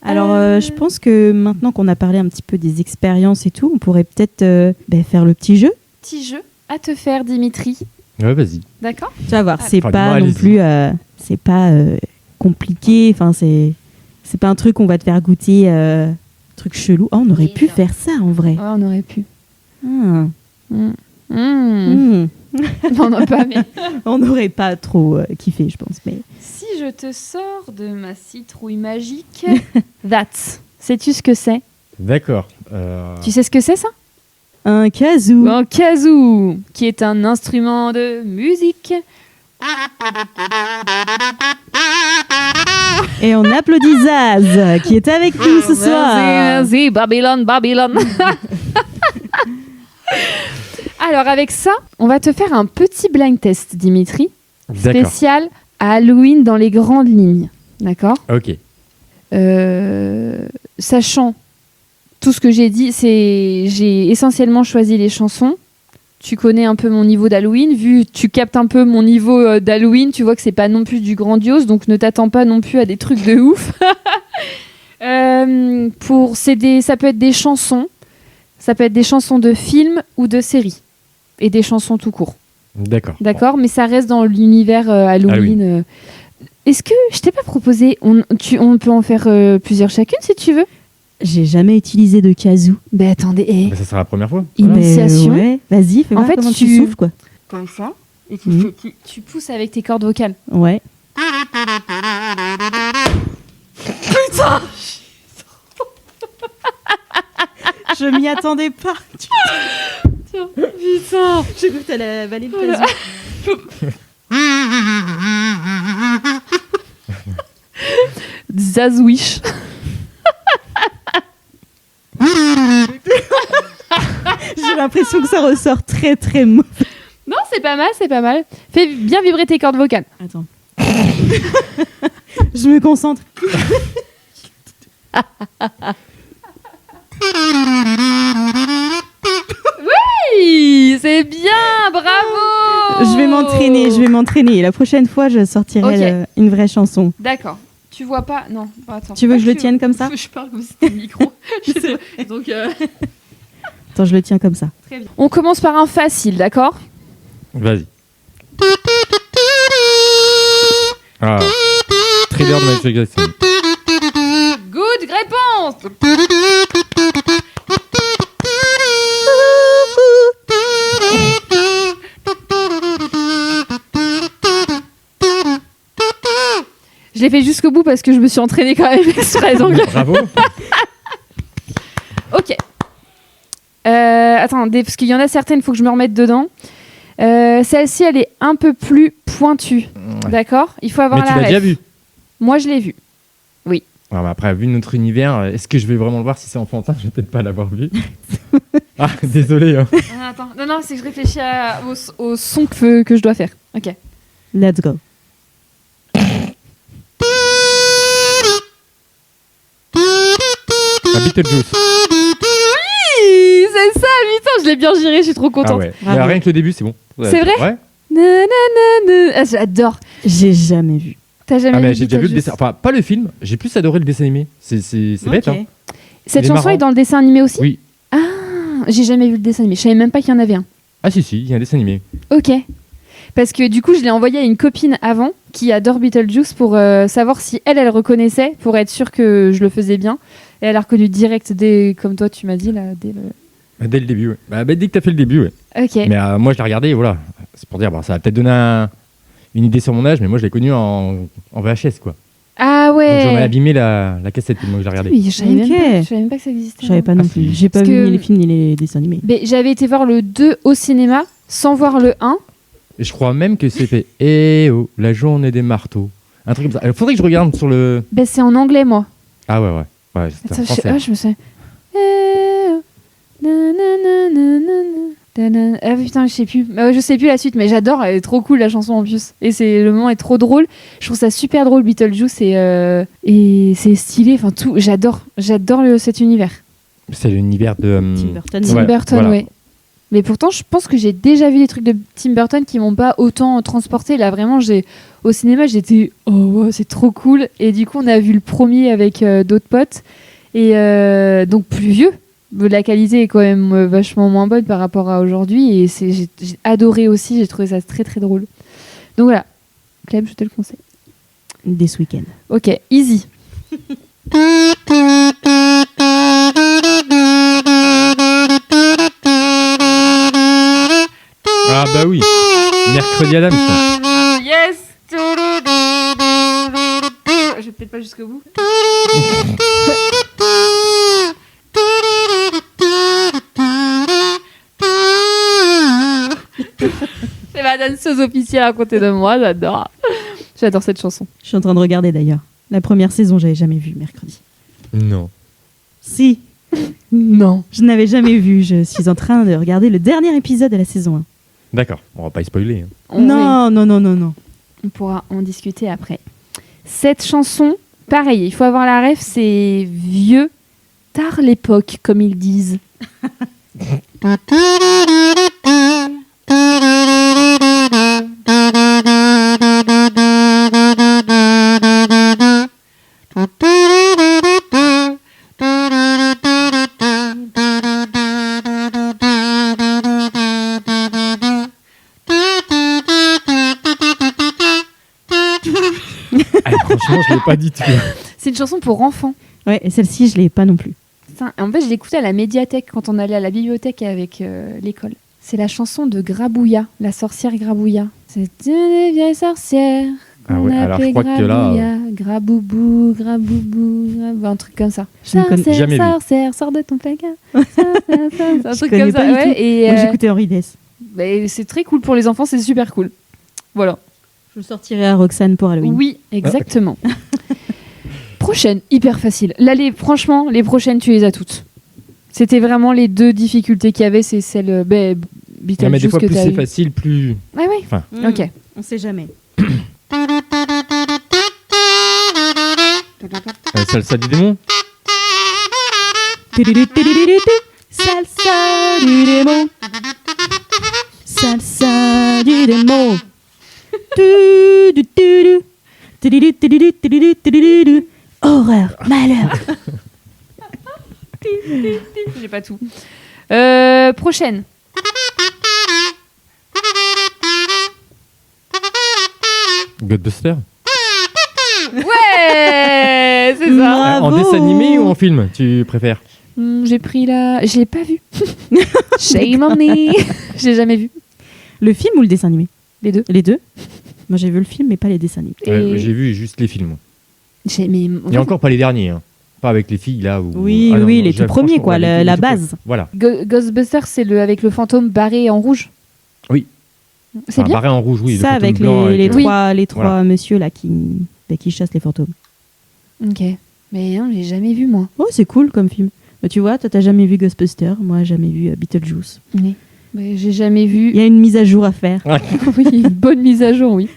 A: Alors, je pense que maintenant qu'on a parlé un petit peu des expériences et tout, on pourrait peut-être faire le petit jeu.
B: Petit jeu à te faire, Dimitri.
D: Ouais, vas-y.
B: D'accord.
A: Tu vas voir,
B: Ah,
A: c'est
D: dis-moi,
A: pas non
D: allez-y.
A: plus... c'est pas compliqué, enfin, c'est pas un truc qu'on va te faire goûter, truc chelou. Oh, on aurait
B: Oui,
A: pu
B: ça.
A: faire ça, en vrai.
B: Ouais, on aurait pu.
A: Ah.
B: Mm.
A: Hmm.
B: On n'a pas, mais...
A: On n'aurait pas trop kiffé, je pense. Mais...
B: Si je te sors de ma citrouille magique... That. Sais-tu ce que c'est?
D: D'accord.
B: Tu sais ce que c'est, ça?
A: Un kazoo.
B: Un kazoo, qui est un instrument de musique.
A: Et on applaudit Zaz, qui est avec nous ce soir.
B: Vas-y, Babylone. Alors, avec ça, on va te faire un petit blind test, Dimitri.
D: D'accord.
B: Spécial à Halloween dans les grandes lignes. D'accord?
D: Ok.
B: Sachant tout ce que j'ai dit, j'ai essentiellement choisi les chansons. Tu connais un peu mon niveau d'Halloween. Tu captes un peu mon niveau d'Halloween, tu vois que c'est pas non plus du grandiose, donc ne t'attends pas non plus à des trucs de ouf. Ça peut être des chansons. Ça peut être des chansons de films ou de séries. Et des chansons tout court.
D: D'accord.
B: D'accord, mais ça reste dans l'univers Halloween. Est-ce que je t'ai pas proposé, on peut en faire plusieurs chacune si tu veux?
A: J'ai jamais utilisé de kazoo.
B: Ben attendez,
D: Bah, ça sera la première fois.
B: initiation.
A: Ouais. Vas-y, fais
B: En
A: voir
B: fait,
A: comment tu
B: tu-
A: souffles, quoi.
B: Comme ça, et
A: Mhm.
B: tu pousses avec tes cordes vocales.
A: Ouais.
B: Putain.
A: Je m'y attendais pas.
B: Putain.
A: J'ai cru que t'allais avaler le
B: Voilà.
A: kazoo.
B: Zazwish.
A: l'impression que ça ressort très très mauvais.
B: Non, c'est pas mal, c'est pas mal. Fais bien vibrer tes cordes vocales.
A: Attends. Je me concentre.
B: Oui, c'est bien, bravo.
A: Je vais m'entraîner. La prochaine fois, je sortirai une vraie chanson.
B: D'accord. Tu vois pas. Non, attends.
A: Tu veux que je le tienne comme ça?
B: Je parle comme si c'était le micro. Je sais pas. Donc,
A: Attends, je le tiens comme ça.
B: très bien. On commence par un facile, d'accord?
D: Vas-y. Ah. Thriller de Michael Jackson.
B: Good réponse. Je l'ai fait jusqu'au bout parce que je me suis entraînée quand même exprès. Donc...
D: Bravo.
B: Ok. Attendez, parce qu'il y en a certaines, il faut que je me remette dedans. Celle-ci, elle est un peu plus pointue.
D: Ouais.
B: D'accord? Il faut avoir
D: Mais
B: la
D: tu l'as
B: ref.
D: déjà vu.
B: Moi, je l'ai vu.
D: Ouais, mais après, vu notre univers, est-ce que je vais vraiment le voir si c'est enfantin? Je vais peut-être pas l'avoir vu. Ah, désolé. Hein.
B: Attends. Non, c'est que je réfléchis au son que je dois faire. Ok.
A: Let's go.
D: Ah, Beetlejuice.
B: Oui, c'est ça, putain, je l'ai bien géré, je suis trop
D: Ah
B: contente.
D: ouais.
A: Bravo.
D: Rien que le début, c'est bon. Ouais.
B: C'est vrai?
D: Ouais.
B: Nananana. Ah, j'adore.
A: J'ai jamais vu.
B: T'as jamais
D: Ah, mais
B: vu
D: j'ai déjà vu le
B: Beetlejuice?
D: dessin. Enfin, pas le film. J'ai plus adoré le dessin animé. C'est bête,
A: Ok.
D: hein.
B: Cette
D: Il est
B: chanson
D: marrant.
B: est dans le dessin animé aussi?
D: Oui.
B: Ah, j'ai jamais vu le dessin animé. Je savais même pas qu'il y en avait un.
D: Ah, si, il y a un dessin animé.
B: Ok. Parce que du coup, je l'ai envoyé à une copine avant qui adore Beetlejuice pour savoir si elle reconnaissait, pour être sûre que je le faisais bien. Et elle a reconnu direct, comme toi tu m'as dit, là, dès le...
D: Dès le début, ouais. Bah, dès que t'as fait le début, ouais.
B: Ok.
D: Mais moi, je l'ai regardé, et voilà. C'est pour dire, ça va peut-être donner une idée sur mon âge, mais moi, je l'ai connu en VHS, quoi.
B: Ah
D: Donc, j'en ai
B: ouais.
D: abîmé la cassette tellement que je l'ai regardé.
B: Oui, je savais,
A: Ok.
B: même pas que ça existait.
A: Je savais pas non
D: Ah,
A: plus.
D: si.
A: J'ai pas
B: Parce
A: vu
B: que-
A: ni les films ni les dessins animés.
B: Mais j'avais été voir le 2 au cinéma sans voir le 1.
D: Et je crois même que c'était Eh oh, la journée des marteaux. Un truc comme ça. Il faudrait que je regarde sur le.
B: Ben, c'est en anglais, moi.
D: Ah ouais. Ouais, c'était
B: Attends,
D: en français.
B: je me sais. Ah putain, je sais plus. Je sais plus la suite, mais j'adore. Elle est trop cool la chanson en plus. Et le moment est trop drôle. Je trouve ça super drôle, Beetlejuice, et c'est stylé. Enfin tout, j'adore cet univers.
D: C'est l'univers de.
A: Tim Burton.
B: Tim
D: Ouais,
B: Burton,
D: voilà.
B: ouais. Mais pourtant, je pense que j'ai déjà vu des trucs de Tim Burton qui m'ont pas autant transporté. Là, vraiment, au cinéma, j'étais oh ouais, c'est trop cool. Et du coup, on a vu le premier avec d'autres potes. Et donc plus vieux. La qualité est quand même vachement moins bonne par rapport à aujourd'hui. Et j'ai adoré aussi. J'ai trouvé ça très très drôle. Donc voilà. Clem, je te le conseille.
A: This Weekend.
B: Ok, easy.
D: Ah bah oui. Mercredi Adams.
B: Yes. Je vais peut-être pas jusqu'au bout. C'est ma danseuse officielle à côté de moi, j'adore. J'adore cette chanson.
A: Je suis en train de regarder d'ailleurs. La première saison, j'avais jamais vu mercredi.
D: Non.
A: Si,
B: Non.
A: je n'avais jamais vu. Je suis en train de regarder le dernier épisode de la saison 1.
D: D'accord. On va pas y spoiler. Hein.
A: Non.
B: On pourra en discuter après. Cette chanson, pareil, il faut avoir la ref, c'est vieux, tard l'époque, comme ils disent.
D: Ah, franchement, je l'ai pas dit tout.
B: C'est une chanson pour enfants.
A: Ouais, et celle-ci, je l'ai pas non plus.
B: Putain, en fait, je l'écoutais à la médiathèque quand on allait à la bibliothèque avec l'école. C'est la chanson de Grabouilla, la sorcière Grabouilla. C'est une vieille sorcière
D: Ah
B: qu'on
D: ouais, alors je
B: appelait
D: crois que là,
B: Grabouilla. Graboubou, un truc comme ça.
A: Je ne connais
B: Sorcière,
D: jamais vu.
B: sorcière, sors de ton placard. Un
A: Je
B: truc
A: connais
B: comme
A: pas
B: ça,
A: du
B: ouais.
A: tout.
B: Et
A: Moi, j'écoutais Henri Dess.
B: c'est très cool pour les enfants, c'est super cool. Voilà.
A: Je sortirai à Roxane pour Halloween.
B: Oui, exactement. Prochaine, hyper facile. Là, franchement, les prochaines, tu les as toutes. C'était vraiment les deux difficultés qu'il y avait, c'est celle
D: mais
B: Beetlejuice
D: des fois,
B: que
D: plus
B: t'as
D: c'est
B: eu.
D: facile, plus.
B: Ah oui.
D: Enfin,
B: Ok.
A: On sait jamais.
D: Salsa du démon.
A: Salsa du démon. Salsa du démon. Horreur, malheur.
B: J'ai pas tout. Prochaine.
D: Ghostbusters.
B: Ouais, c'est ça.
D: En dessin animé ou en film, tu préfères?
B: J'ai pris la. Je l'ai pas vu. Shame on me. J'ai jamais vu.
A: Le film ou le dessin animé?
B: Les deux.
A: Les deux. Moi j'ai vu le film mais pas les dessins animés.
B: Et
D: J'ai vu juste les films.
B: mais
D: Et encore pas les derniers. Hein. Pas avec les filles là. Où...
A: Oui,
D: Ah non,
A: oui,
D: non,
A: les tout
D: j'ai-
A: premiers
D: franchement,
A: quoi,
D: ouais, les
A: la
D: tout
A: base.
D: premiers. Voilà.
B: Ghostbusters, c'est le avec le fantôme barré en rouge.
D: Oui.
B: C'est
D: Enfin,
B: bien.
D: barré en rouge, oui. le
A: Ça
D: fantôme
A: avec
D: blanc
A: les
B: Oui.
A: trois
D: Voilà.
A: messieurs là qui chassent les fantômes.
B: Ok. Mais non, j'ai jamais vu moi.
A: Oh c'est cool comme film. Bah, tu vois, toi t'as jamais vu Ghostbusters, moi j'ai jamais vu Beetlejuice.
B: Oui. Mais j'ai jamais vu.
A: Il y a une mise à jour à faire.
B: Oui, une bonne mise à jour, oui.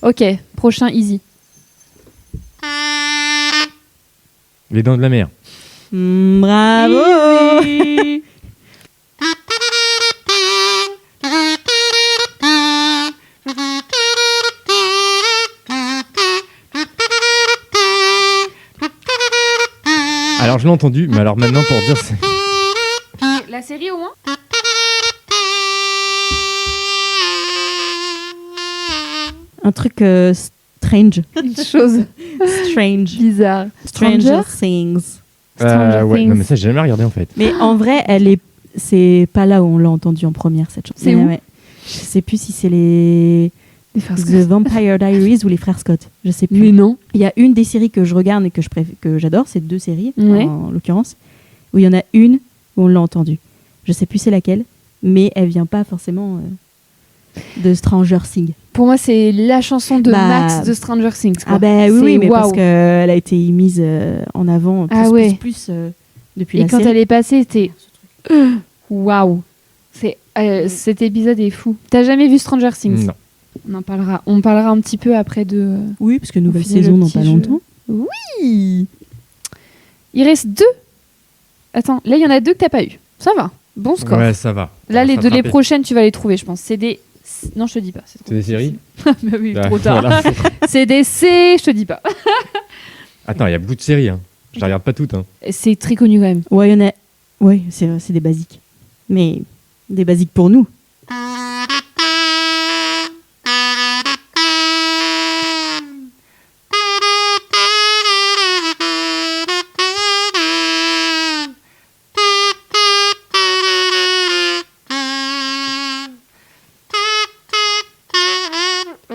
B: Ok, prochain easy.
D: Les dents de la mer.
A: Bravo.
D: Alors je l'ai entendu, mais alors maintenant pour dire c'est.
B: La série au moins.
A: Un truc strange.
B: Une chose
A: Strange.
B: bizarre.
A: Stranger Things.
B: Stranger
D: Ouais,
B: Things.
D: non mais ça j'ai jamais regardé en fait.
A: Mais en vrai, c'est pas là où on l'a entendu en première cette chanson.
B: C'est où
A: Ouais. Je sais plus si c'est les
B: Les frères
A: The
B: Scott.
A: Vampire Diaries ou les frères Scott. Je sais plus.
B: Mais non.
A: Il y a une des séries que je regarde et que j'adore, c'est deux séries
B: Ouais.
A: en l'occurrence, où il y en a une où on l'a entendue. Je sais plus c'est laquelle, mais elle vient pas forcément de Stranger Things.
B: Pour moi, c'est la chanson de
A: Bah,
B: Max de Stranger Things. Quoi.
A: Ah bah oui,
B: C'est
A: oui, mais parce
B: waouh.
A: qu'elle a été mise en avant plus,
B: Ah ouais.
A: plus, depuis
B: Et
A: la
B: quand
A: série.
B: elle est passée, c'était waouh. Cet épisode est fou. T'as jamais vu Stranger Things?
D: Non.
B: On en parlera. On parlera un petit peu après de.
A: Oui, parce que nouvelle
B: finit le
A: saison dans
B: petit
A: pas
B: jeu.
A: longtemps.
B: Oui. Il reste 2. Attends, là il y en a 2 que t'as pas eu. Ça va. Bon score.
D: Ouais, ça va.
B: Là
D: Ça
B: les
D: va
B: deux, les
D: s'attraper.
B: prochaines, tu vas les trouver, je pense. C'est des. Non, je te dis pas. trop
D: C'est des séries.
B: difficile. Bah oui,
D: Bah,
B: trop tard.
D: voilà.
B: C'est des C, je te dis pas.
D: Attends, il y a beaucoup de séries. Hein. Je les regarde pas toutes. Hein.
B: C'est très connu quand même.
A: Ouais, il y en a. Ouais, c'est des basiques. Mais des basiques pour nous.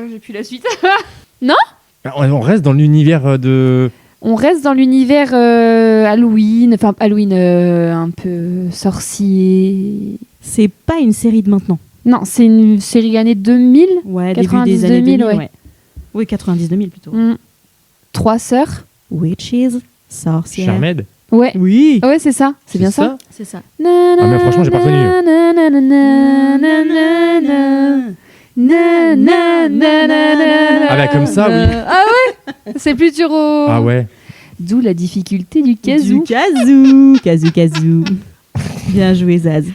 B: J'ai plus la suite.
D: On reste dans l'univers de.
B: On reste dans l'univers Halloween, enfin Halloween un peu sorcier.
A: C'est pas une série de maintenant.
B: Non, c'est une série année 2000.
A: Ouais,
B: 90,
A: début des années
B: 2000,
A: 2000,
B: ouais.
A: Oui, 90-2000 plutôt.
B: 3 sœurs.
A: Witches, sorcières.
D: Charmed.
B: Ouais.
A: Oui,
B: Ouais, c'est ça. C'est bien ça.
A: c'est ça.
B: Ah
D: mais franchement, j'ai pas reconnu. Ah bah, comme ça, oui.
B: Ah ouais. C'est plus dur au.
D: Ah ouais.
B: D'où la difficulté du
A: Du
B: kazoo.
A: Kazoo. Bien joué, Zaz.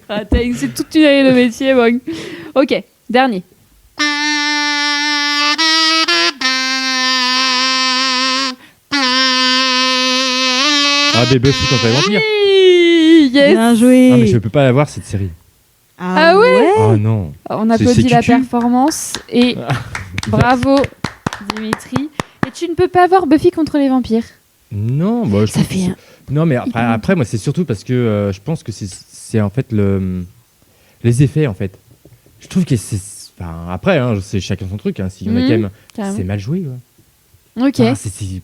B: Ah, c'est toute une année de métier, bon. Ok, dernier.
D: Ah, des Buffy contre les vampires.
B: Oui, yes.
A: Bien joué.
D: Ah, mais je peux pas la voir cette série.
B: Ah ouais.
D: Oh non.
B: On applaudit
D: c'est
B: la
D: cucu.
B: performance et bravo Dimitri. Et tu ne peux pas voir Buffy contre les vampires.
D: Non, bah, je
B: Ça
D: trouve que
B: fait
D: c'est- Non, mais après, moi, c'est surtout parce que je pense que c'est en fait les effets, en fait. Je trouve que c'est. Enfin, après, hein, c'est chacun son truc. Hein. S'il y en a
B: Mhm,
D: quand même,
B: carrément.
D: c'est mal joué. Ouais.
B: Ok,
D: Ah,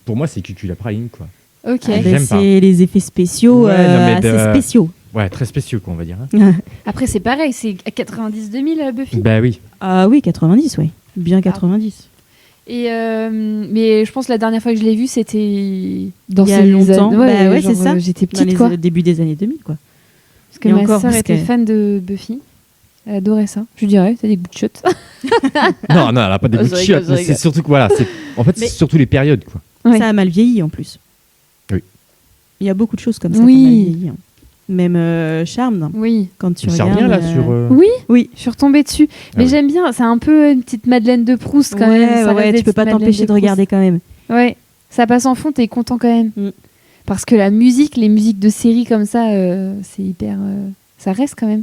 D: pour moi, c'est cucul la praline, quoi.
B: ok.
A: Ah, ben,
D: J'aime pas.
A: c'est les effets spéciaux
D: Ouais, non, mais
A: assez spéciaux.
D: Ouais, très spéciaux, quoi, on va dire. Hein.
B: Après c'est pareil, c'est à 90 2000 Buffy.
D: Bah oui.
A: Ah oui, 90, oui. Bien 90.
B: Mais je pense que la dernière fois que je l'ai vu, c'était dans
A: Il y a
B: ces
A: longtemps.
B: années-
A: Bah ouais,
B: genre,
A: c'est ça.
B: J'étais
A: Dans
B: petite,
A: les
B: quoi.
A: début des années 2000, quoi.
B: Parce que
A: Et
B: ma
A: encore,
B: sœur
A: parce
B: était
A: que-
B: fan de Buffy. Elle adorait ça. Je lui dirais, t'as des goûts de chiottes.
D: Non, elle n'a pas des
B: Oh,
D: goûts
B: je
D: de
B: rigole,
D: chiottes.
B: je
D: Mais c'est
B: rigole.
D: surtout que voilà, en fait,
A: Mais-
D: c'est surtout les périodes, quoi.
B: Ouais.
A: Ça a mal vieilli en plus.
D: Oui.
A: Il y a beaucoup de choses comme ça
B: Oui.
A: qui ont mal vieilli. Hein. Même Charmed,
B: Oui.
A: quand tu
D: Ça
A: regardes.
D: revient là sur.
B: Oui,
A: Oui.
B: je suis retombée dessus. Mais
D: oui.
B: j'aime bien, c'est un peu une petite Madeleine de Proust quand même. Ça
A: ouais,
B: reste des
A: tu peux pas
B: petites
A: t'empêcher
B: Madeleines
A: de regarder quand même.
B: Proust. Ouais, ça passe en fond, t'es content quand même.
A: Mm.
B: Parce que la musique, les musiques de séries comme ça, c'est hyper. Ça reste quand même.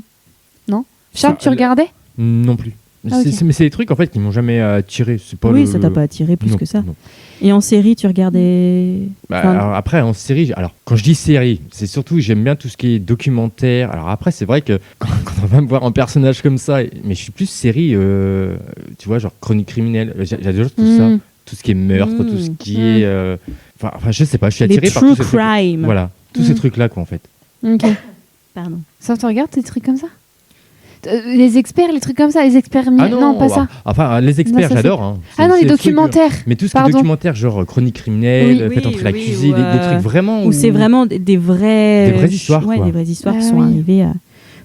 B: Non Charles,
D: Ça,
B: tu regardais
D: Non plus.
B: Ah, ok.
D: Mais c'est des trucs en fait qui m'ont jamais attiré. C'est pas
A: Oui,
D: le-
A: ça t'a pas attiré plus
D: Non,
A: que ça.
D: non.
A: Et en série, tu regardais.
D: Bah,
A: Enfin,
D: alors après, en série, alors quand je dis série, c'est surtout j'aime bien tout ce qui est documentaire. Alors après, c'est vrai que quand on va me voir en personnage comme ça, mais je suis plus série, tu vois, genre chronique criminelle. J'adore tout ça,
B: Mm.
D: tout ce qui est meurtre,
A: Mm.
D: tout ce qui est. Enfin, je sais pas, je suis
A: les
D: attiré par
A: true
D: tous ces trucs.
A: crime.
D: Voilà, tous
B: Mm.
D: ces trucs-là, quoi, en fait.
B: Ok.
A: Pardon.
B: Ça, tu regardes des trucs comme ça Les experts, les trucs comme ça, les experts. Non, pas ça.
D: Enfin, les experts,
B: ça, c'est-
D: j'adore. Hein.
B: Ah non,
D: C'est
B: les
D: le truc,
B: documentaires.
D: mais tout ce qui est
B: Pardon.
D: documentaire, genre chronique criminelle,
A: Oui,
D: fait entrer l'accusé,
A: ou,
D: des trucs vraiment.
A: Où c'est vraiment des vraies.
D: Des vraies histoires,
A: Ouais,
D: quoi.
A: des vraies histoires
B: Ah
A: qui sont
B: oui.
A: arrivées.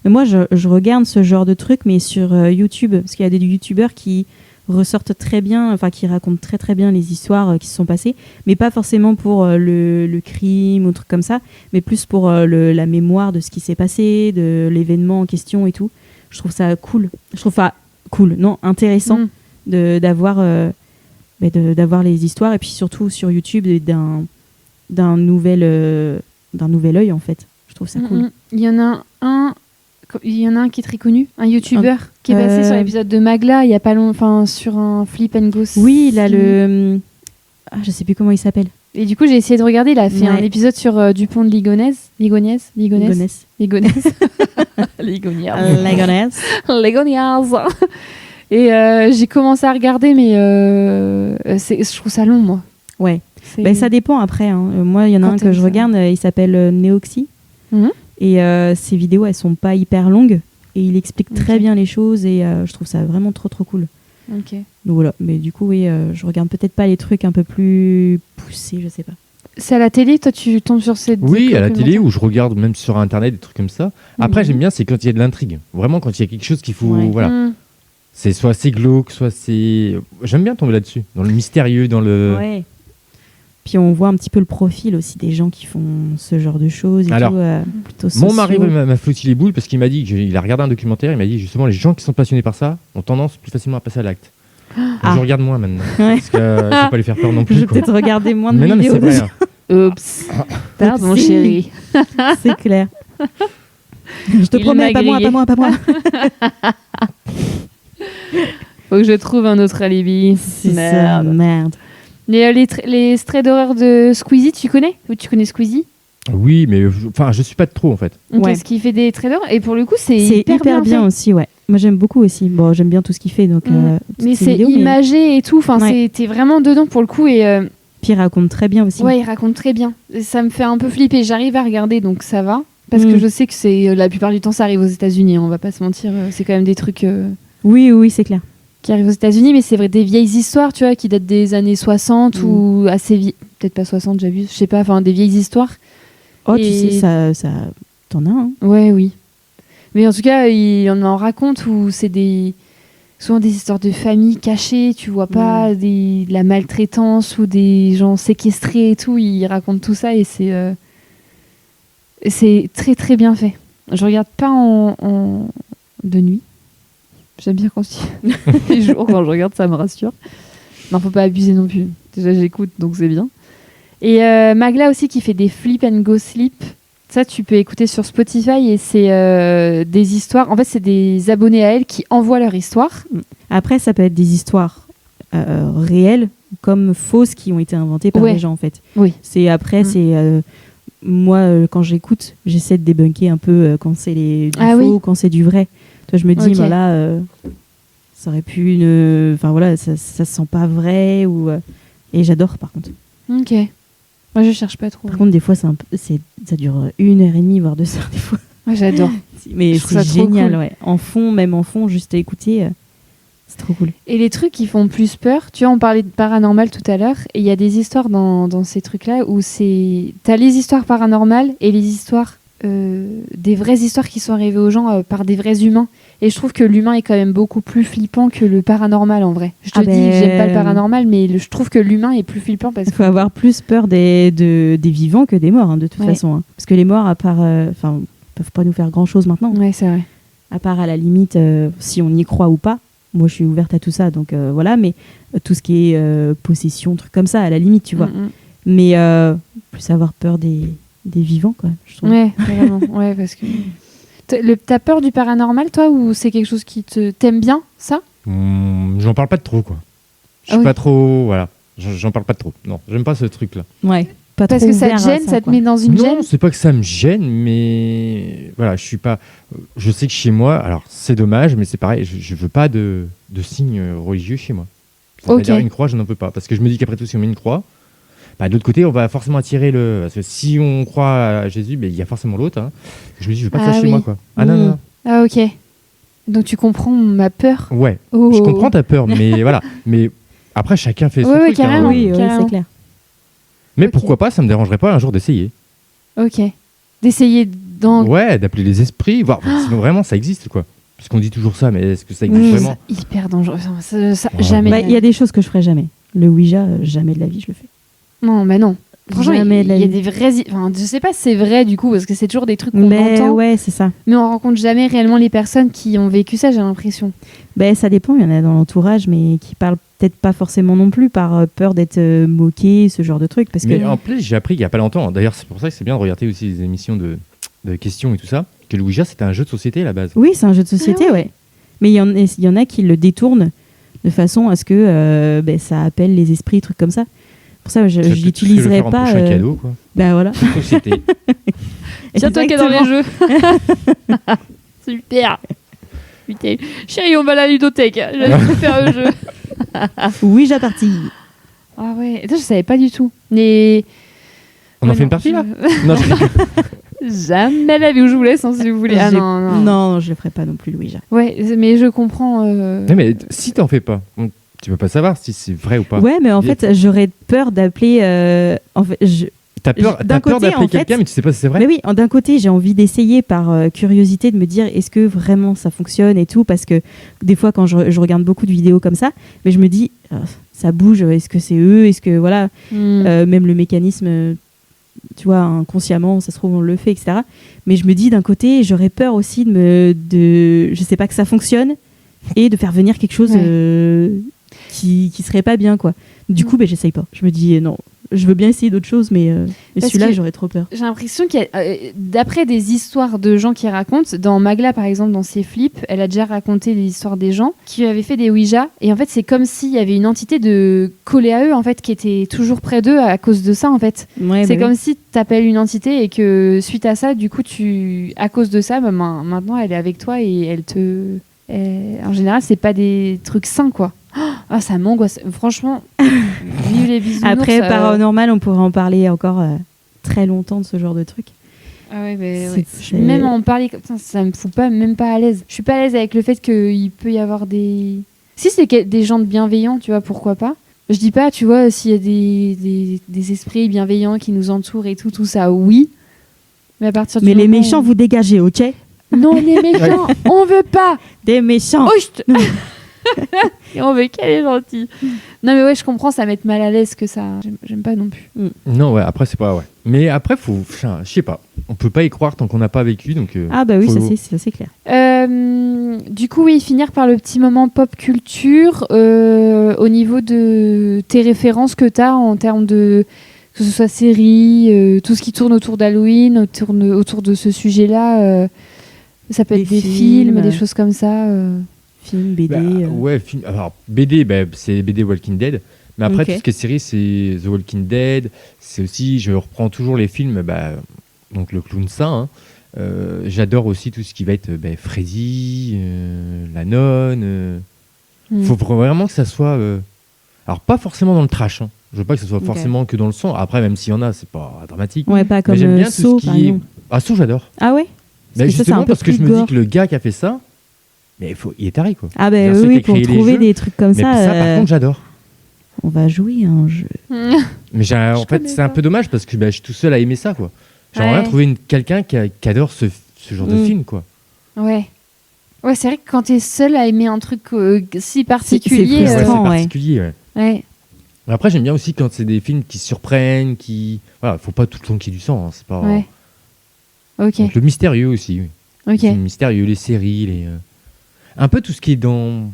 A: Mais moi, je regarde ce genre de trucs, mais sur YouTube. Parce qu'il y a des YouTubeurs qui ressortent très bien, enfin, qui racontent très très bien les histoires qui se sont passées. Mais pas forcément pour le crime ou trucs comme ça, mais plus pour la mémoire de ce qui s'est passé, de l'événement en question et tout. Je trouve ça cool. Je trouve ça cool, non, intéressant
B: Mm.
A: d'avoir les histoires, et puis surtout sur YouTube d'un nouvel œil, en fait. Je trouve ça cool.
B: Il y en a un qui est très connu, un YouTuber qui est passé sur l'épisode de Magla il y a pas longtemps, enfin sur un Flip and Go.
A: Oui, il a je sais plus comment il s'appelle.
B: Et du coup, j'ai essayé de regarder. Il a fait
A: Ouais.
B: un épisode sur Dupont de Ligonnès. Ligonnès.
A: Ligonnès.
B: Ligonnès. Et j'ai commencé à regarder, mais je trouve ça long, moi.
A: Ouais.
B: C'est-
A: Ben, ça dépend après. Hein. Moi, il y en a
B: Quand
A: un que
B: t'aimes
A: je
B: ça.
A: regarde, il s'appelle Neoxy.
B: Mhm.
A: Et ses vidéos, elles sont pas hyper longues. Et il explique très
B: Ok.
A: bien les choses. Et je trouve ça vraiment trop, trop cool.
B: Ok.
A: Donc voilà. Mais du coup, oui, je regarde peut-être pas les trucs un peu plus poussés, je sais pas.
B: C'est à la télé, toi, tu tombes sur ces.
D: Oui, à la télé, où je regarde même sur Internet, des trucs comme ça. Après,
A: Mhm.
D: j'aime bien, c'est quand il y a de l'intrigue. Vraiment, quand il y a quelque chose qu'il faut.
A: Ouais.
D: Voilà.
B: Mm.
D: C'est soit c'est glauque, soit c'est. J'aime bien tomber là-dessus. Dans le mystérieux, dans le.
A: Ouais. Puis on voit un petit peu le profil aussi des gens qui font ce genre de choses et
D: Alors,
A: tout, plutôt
D: Mon
A: sociaux.
D: mari m'a foutu les boules parce qu'il m'a dit qu'il a regardé un documentaire. Il m'a dit justement, les gens qui sont passionnés par ça ont tendance plus facilement à passer à l'acte. Donc,
A: Ah.
D: je regarde moins maintenant.
A: Ouais.
D: Parce que je vais pas les faire peur non
A: Je
D: plus.
A: vais
D: quoi.
A: peut-être regarder moins de
D: Mais non, mais
A: vidéos
D: c'est vrai.
A: dessus.
D: hein.
B: Oups. Pardon,
A: Oupsie.
B: chérie.
A: C'est clair. Je te
B: Il
A: promets,
B: m'a grillé.
A: pas moi.
B: Faut que je trouve un autre alibi.
A: C'est ça, merde.
B: Les strays d'horreur de Squeezie, tu connais? Ou tu connais Squeezie?
D: Oui, mais enfin, je suis pas de trop en fait.
B: Ok,
A: Ouais.
B: ce qui fait des traits d'horreur. Et pour le coup, c'est
A: C'est
B: hyper, bien fait.
A: aussi, ouais. Moi, j'aime beaucoup aussi. Bon, j'aime bien tout ce qu'il fait, donc.
B: Mais
A: toutes ses
B: c'est
A: vidéos,
B: imagé et tout. Enfin,
A: Ouais.
B: t'es vraiment dedans pour le coup. Et
A: Puis il raconte très bien aussi.
B: ouais, il raconte très bien. Et ça me fait un peu flipper. J'arrive à regarder, donc ça va. Parce que je sais que c'est la plupart du temps, ça arrive aux États-Unis. Hein, on va pas se mentir. C'est quand même des trucs
A: Oui, c'est clair.
B: qui arrivent aux États-Unis. Mais c'est vrai, des vieilles histoires, tu vois, qui datent des années 60 ou assez vieilles. Peut-être pas 60, j'abuse. Je sais pas. Enfin, des vieilles histoires.
A: Oh, tu
B: Et-
A: sais, ça. T'en as, hein.
B: Ouais, oui. Mais en tout cas, il en raconte où c'est souvent des histoires de famille cachées, tu vois pas de la maltraitance ou des gens séquestrés et tout. Il raconte tout ça et c'est très très bien fait. Je regarde pas de nuit. J'aime bien quand les jours quand je regarde, ça me rassure. Non, faut pas abuser non plus. Déjà, j'écoute, donc c'est bien. Et Magla aussi qui fait des flip and go sleep. Ça, tu peux écouter sur Spotify et c'est des histoires. En fait, c'est des abonnés à elle qui envoient leur histoire.
A: Après, ça peut être des histoires réelles comme fausses qui ont été inventées par
B: Ouais.
A: les gens, en fait.
B: Oui.
A: C'est après, moi, quand j'écoute, j'essaie de débunker un peu quand c'est du
B: Ah
A: faux,
B: oui.
A: quand c'est du vrai. Toi, je me dis,
B: Ok.
A: voilà, ça aurait pu enfin voilà, ça se sent pas vrai et j'adore par contre.
B: Ok. Moi, je cherche pas trop.
A: Par contre, des fois, ça dure 1h30 voire 2 heures des fois.
B: Moi, j'adore.
A: Mais
B: Je trouve
A: c'est
B: ça trop
A: génial,
B: cool.
A: ouais. Même en fond, juste à écouter. C'est trop cool.
B: Et les trucs qui font plus peur, tu vois, on parlait de paranormal tout à l'heure, et il y a des histoires dans ces trucs-là où t'as les histoires paranormales et les histoires, des vraies histoires qui sont arrivées aux gens par des vrais humains. Et je trouve que l'humain est quand même beaucoup plus flippant que le paranormal en vrai. Je te dis, j'aime pas le paranormal, mais je trouve que l'humain est plus flippant parce
A: Il faut avoir plus peur des vivants que des morts, hein, de toute façon. Hein. Parce que les morts, à part, peuvent pas nous faire grand-chose maintenant.
B: Ouais, c'est vrai.
A: À part à la limite, si on y croit ou pas. Moi, je suis ouverte à tout ça, donc voilà. Mais tout ce qui est possession, trucs comme ça, à la limite, tu vois. Mais plus avoir peur des vivants, quoi. Je trouve.
B: Ouais, vraiment. Ouais, parce que t'as peur du paranormal, toi, ou c'est quelque chose qui t'aime bien, ça?
D: J'en parle pas de trop, quoi. Je suis pas trop, voilà. J'en parle pas de trop. Non, j'aime pas ce truc-là.
A: Ouais. Pas
B: parce
A: trop
B: que ça te
A: ouvert à
B: gêne, ça te
A: quoi.
B: met dans une gêne.
D: Non, c'est pas que ça me gêne, mais voilà, je suis pas. Je sais que chez moi, alors c'est dommage, mais c'est pareil. Je veux pas de signes religieux chez moi. C'est-à-dire une croix, je n'en veux pas, parce que je me dis qu'après tout, si on met une croix, de l'autre côté, on va forcément attirer le. Parce que si on croit à Jésus, il y a forcément l'autre. Hein. Je me dis, je veux pas que ça chez moi, quoi. Ah non.
B: Ah ok. Donc tu comprends ma peur.
D: Ouais.
B: Oh.
D: Je comprends ta peur, mais voilà. Mais après, chacun fait son truc.
B: Carrément,
D: hein.
A: Oui,
B: carrément.
A: c'est clair.
D: Mais pourquoi pas, ça me dérangerait pas un jour d'essayer.
B: Ok. D'essayer
D: Ouais, d'appeler les esprits, voir. Sinon, vraiment, ça existe, quoi. Parce qu'on dit toujours ça, mais est-ce que ça existe vraiment?
B: C'est hyper dangereux. Ça,
D: Ouais.
B: jamais.
A: Il y a des choses que je ferai jamais. Le Ouija, jamais de la vie, je le fais.
B: Non, mais non. Franchement,
A: Jamais de la
B: il y a
A: vie.
B: des vrais. Enfin, je sais pas si c'est vrai du coup, parce que c'est toujours des trucs qu'on entend.
A: Ouais, c'est ça.
B: Mais on rencontre jamais réellement les personnes qui ont vécu ça, j'ai l'impression.
A: Ça dépend, il y en a dans l'entourage, mais qui parlent peut-être pas forcément non plus par peur d'être moqués, ce genre de trucs. Parce
D: Mais
A: que...
D: en plus, j'ai appris il y a pas longtemps. D'ailleurs, c'est pour ça que c'est bien de regarder aussi les émissions de questions et tout ça. Que le Ouija, c'était un jeu de société à la base.
A: Oui, c'est un jeu de société, ouais. Mais il y en a qui le détournent de façon à ce que ça appelle les esprits, trucs comme ça. Pour ça, je l'utiliserai pas.
D: Un cadeau, quoi.
A: Voilà.
D: Société.
B: Tiens-toi qui est dans les jeux. Super. Putain. Chérie, on va à la ludothèque. Je vais faire un jeu.
A: Ouija partie.
B: Ah ouais. Ça, je savais pas du tout. Mais.
D: On en fait une partie, là? Non,
B: Jamais la vie où je vous laisse, hein, si vous voulez. Ah non.
A: Non, je le ferai pas non plus, le Ouija.
B: Ouais, mais je comprends.
D: Non, mais si t'en fais pas, tu peux pas savoir si c'est vrai ou pas.
A: Ouais, mais en fait, j'aurais peur d'appeler.
D: T'as peur d'appeler quelqu'un, mais tu sais pas si c'est vrai.
A: Mais oui, d'un côté, j'ai envie d'essayer par curiosité de me dire est-ce que vraiment ça fonctionne et tout, parce que des fois, quand je regarde beaucoup de vidéos comme ça, mais je me dis ça bouge, est-ce que c'est eux, est-ce que voilà, même le mécanisme, tu vois, inconsciemment, ça se trouve on le fait, etc. Mais je me dis d'un côté, j'aurais peur aussi je sais pas que ça fonctionne et de faire venir quelque chose qui serait pas bien, quoi. Du coup, j'essaye pas. Je me dis non. Je veux bien essayer d'autres choses, mais celui-là, j'aurais trop peur.
B: J'ai l'impression qu'il y a, d'après des histoires de gens qui racontent, dans Magla par exemple, dans ses flips, elle a déjà raconté des histoires des gens qui avaient fait des Ouija. Et en fait, c'est comme s'il y avait une entité de collée à eux, en fait, qui était toujours près d'eux à cause de ça, en fait.
A: Ouais,
B: c'est comme si tu appelles une entité et que suite à ça, du coup, à cause de ça, maintenant, elle est avec toi et elle te. En général, c'est pas des trucs sains, quoi. Ah, ça m'angoisse. Franchement, vive les bisounours.
A: Après, paranormal, on pourrait en parler encore très longtemps de ce genre de truc.
B: Ah ouais, même en parler comme ça me fout même pas à l'aise. Je suis pas à l'aise avec le fait qu'il peut y avoir des... Si c'est des gens de bienveillants, tu vois, pourquoi pas. Je dis pas, tu vois, s'il y a des esprits bienveillants qui nous entourent et tout ça, oui. Mais à partir du
A: Mais
B: moment
A: les méchants, vous dégagez, ok?
B: Non, les méchants, on veut pas.
A: Des méchants.
B: Et on veut qu'elle est gentille. Non mais ouais, je comprends, ça m'être mal à l'aise que ça. J'aime pas non plus.
D: Non, ouais, après c'est pas ouais. Mais après je sais pas. On peut pas y croire tant qu'on n'a pas vécu, donc.
A: Ah bah oui, ça c'est clair.
B: Du coup, oui, finir par le petit moment pop culture au niveau de tes références que t'as en termes de que ce soit séries, tout ce qui tourne autour d'Halloween, autour de ce sujet-là. Ça peut être des films, des choses comme ça.
A: Film, BD.
D: Ouais, film. Alors BD, c'est BD Walking Dead. Mais après, tout ce qui est série, c'est The Walking Dead. C'est aussi, je reprends toujours les films, donc le clown saint. Hein. J'adore aussi tout ce qui va être Freddy, la nonne. Faut vraiment que ça soit. Alors pas forcément dans le trash. Hein. Je veux pas que ça soit forcément que dans le sang. Après, même s'il y en a, c'est pas dramatique.
A: Ouais, pas comme
D: mais j'aime bien
A: Saw,
D: tout ce qui est. Ah, Saw, j'adore.
A: Ah ouais?
D: Justement parce que je me dis que le gars qui a fait ça, Mais il est taré, quoi.
A: Ah, ben
D: Genre, ceux
A: oui,
D: qui
A: pour
D: écrivent les
A: trouver
D: jeux.
A: des trucs comme
D: Mais
A: ça.
D: ça, par contre, j'adore.
A: On va jouer à un jeu.
D: Mais en fait,
B: connais
D: c'est un
B: pas.
D: peu dommage parce que je suis tout seul à aimer ça, quoi. J'aimerais
B: Ouais.
D: bien trouver quelqu'un qui adore ce genre de film, quoi.
B: Ouais. Ouais, c'est vrai que quand t'es seul à aimer un truc si particulier.
A: c'est
D: Ouais, c'est
A: frustrant, ouais.
D: particulier, ouais.
B: Ouais.
D: Après, j'aime bien aussi quand c'est des films qui surprennent, Voilà, faut pas tout le temps qu'il y ait du sang, hein, c'est pas...
B: Ouais. Ok.
D: Donc, le mystérieux aussi, oui.
B: Ok.
D: Les films mystérieux, les séries, un peu tout ce qui est dans...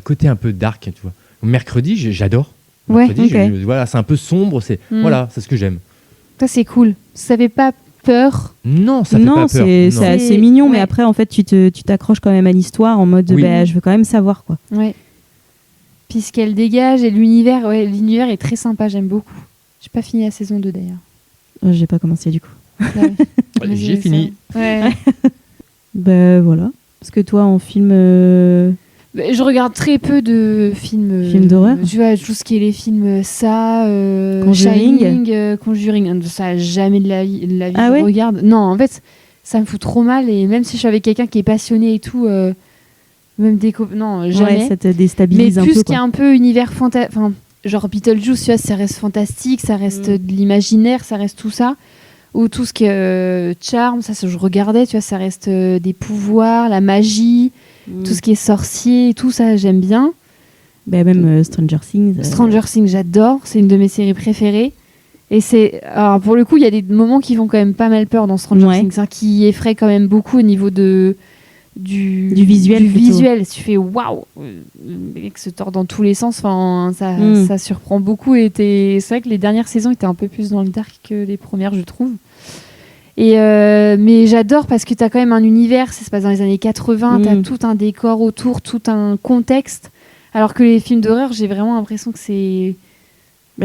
D: côté un peu dark, tu vois. Mercredi, j'adore.
B: Ouais,
D: Mercredi,
B: ok.
D: voilà, c'est un peu sombre, voilà, c'est ce que j'aime.
B: Ça, c'est cool. Ça fait pas peur.
D: Non, ça fait
A: Non,
D: pas peur.
A: c'est
D: Non.
A: assez mignon, mais
B: Ouais.
A: après, en fait, tu t'accroches quand même à l'histoire en mode
D: Oui.
A: je veux quand même savoir, quoi.
B: Ouais. Puis ce qu'elle dégage et l'univers est très sympa, j'aime beaucoup. J'ai pas fini la saison 2 d'ailleurs.
A: J'ai pas commencé du coup.
B: Ouais. Mais
D: J'ai fini.
B: Ouais.
A: Voilà. Parce que toi, en film.
B: Bah, je regarde très peu de films.
A: Films d'horreur.
B: Tu vois, tout ce qui est les films
A: Conjuring.
B: Shining, Conjuring. Ça, jamais de la vie,
A: Ah
B: je
A: ouais
B: regarde. Non, en fait, ça me fout trop mal. Et même si je suis avec quelqu'un qui est passionné et tout, même non, jamais.
A: Ouais, ça te
B: Mais
A: déstabilise un
B: plus
A: peu.
B: qu'il y a
A: Quoi.
B: un peu univers fantastique. Enfin, genre Beetlejuice, tu vois, ça reste fantastique, ça reste de l'imaginaire, ça reste tout ça. Ou tout ce qui est charme, ça je regardais, tu vois, ça reste des pouvoirs, la magie, tout ce qui est sorcier, tout ça, j'aime bien.
A: Même Stranger Things.
B: Stranger Things, j'adore, c'est une de mes séries préférées. Et alors pour le coup, il y a des moments qui font quand même pas mal peur dans Stranger
A: Ouais.
B: Things, hein, qui effraient quand même beaucoup au niveau du
A: visuel
B: Du
A: plutôt.
B: visuel. Tu fais waouh, le mec se tord dans tous les sens. Enfin, ça surprend beaucoup. Et c'est vrai que les dernières saisons étaient un peu plus dans le dark que les premières, je trouve. Et mais j'adore parce que tu as quand même un univers, ça se passe dans les années 80, tu as tout un décor autour, tout un contexte. Alors que les films d'horreur, j'ai vraiment l'impression que c'est.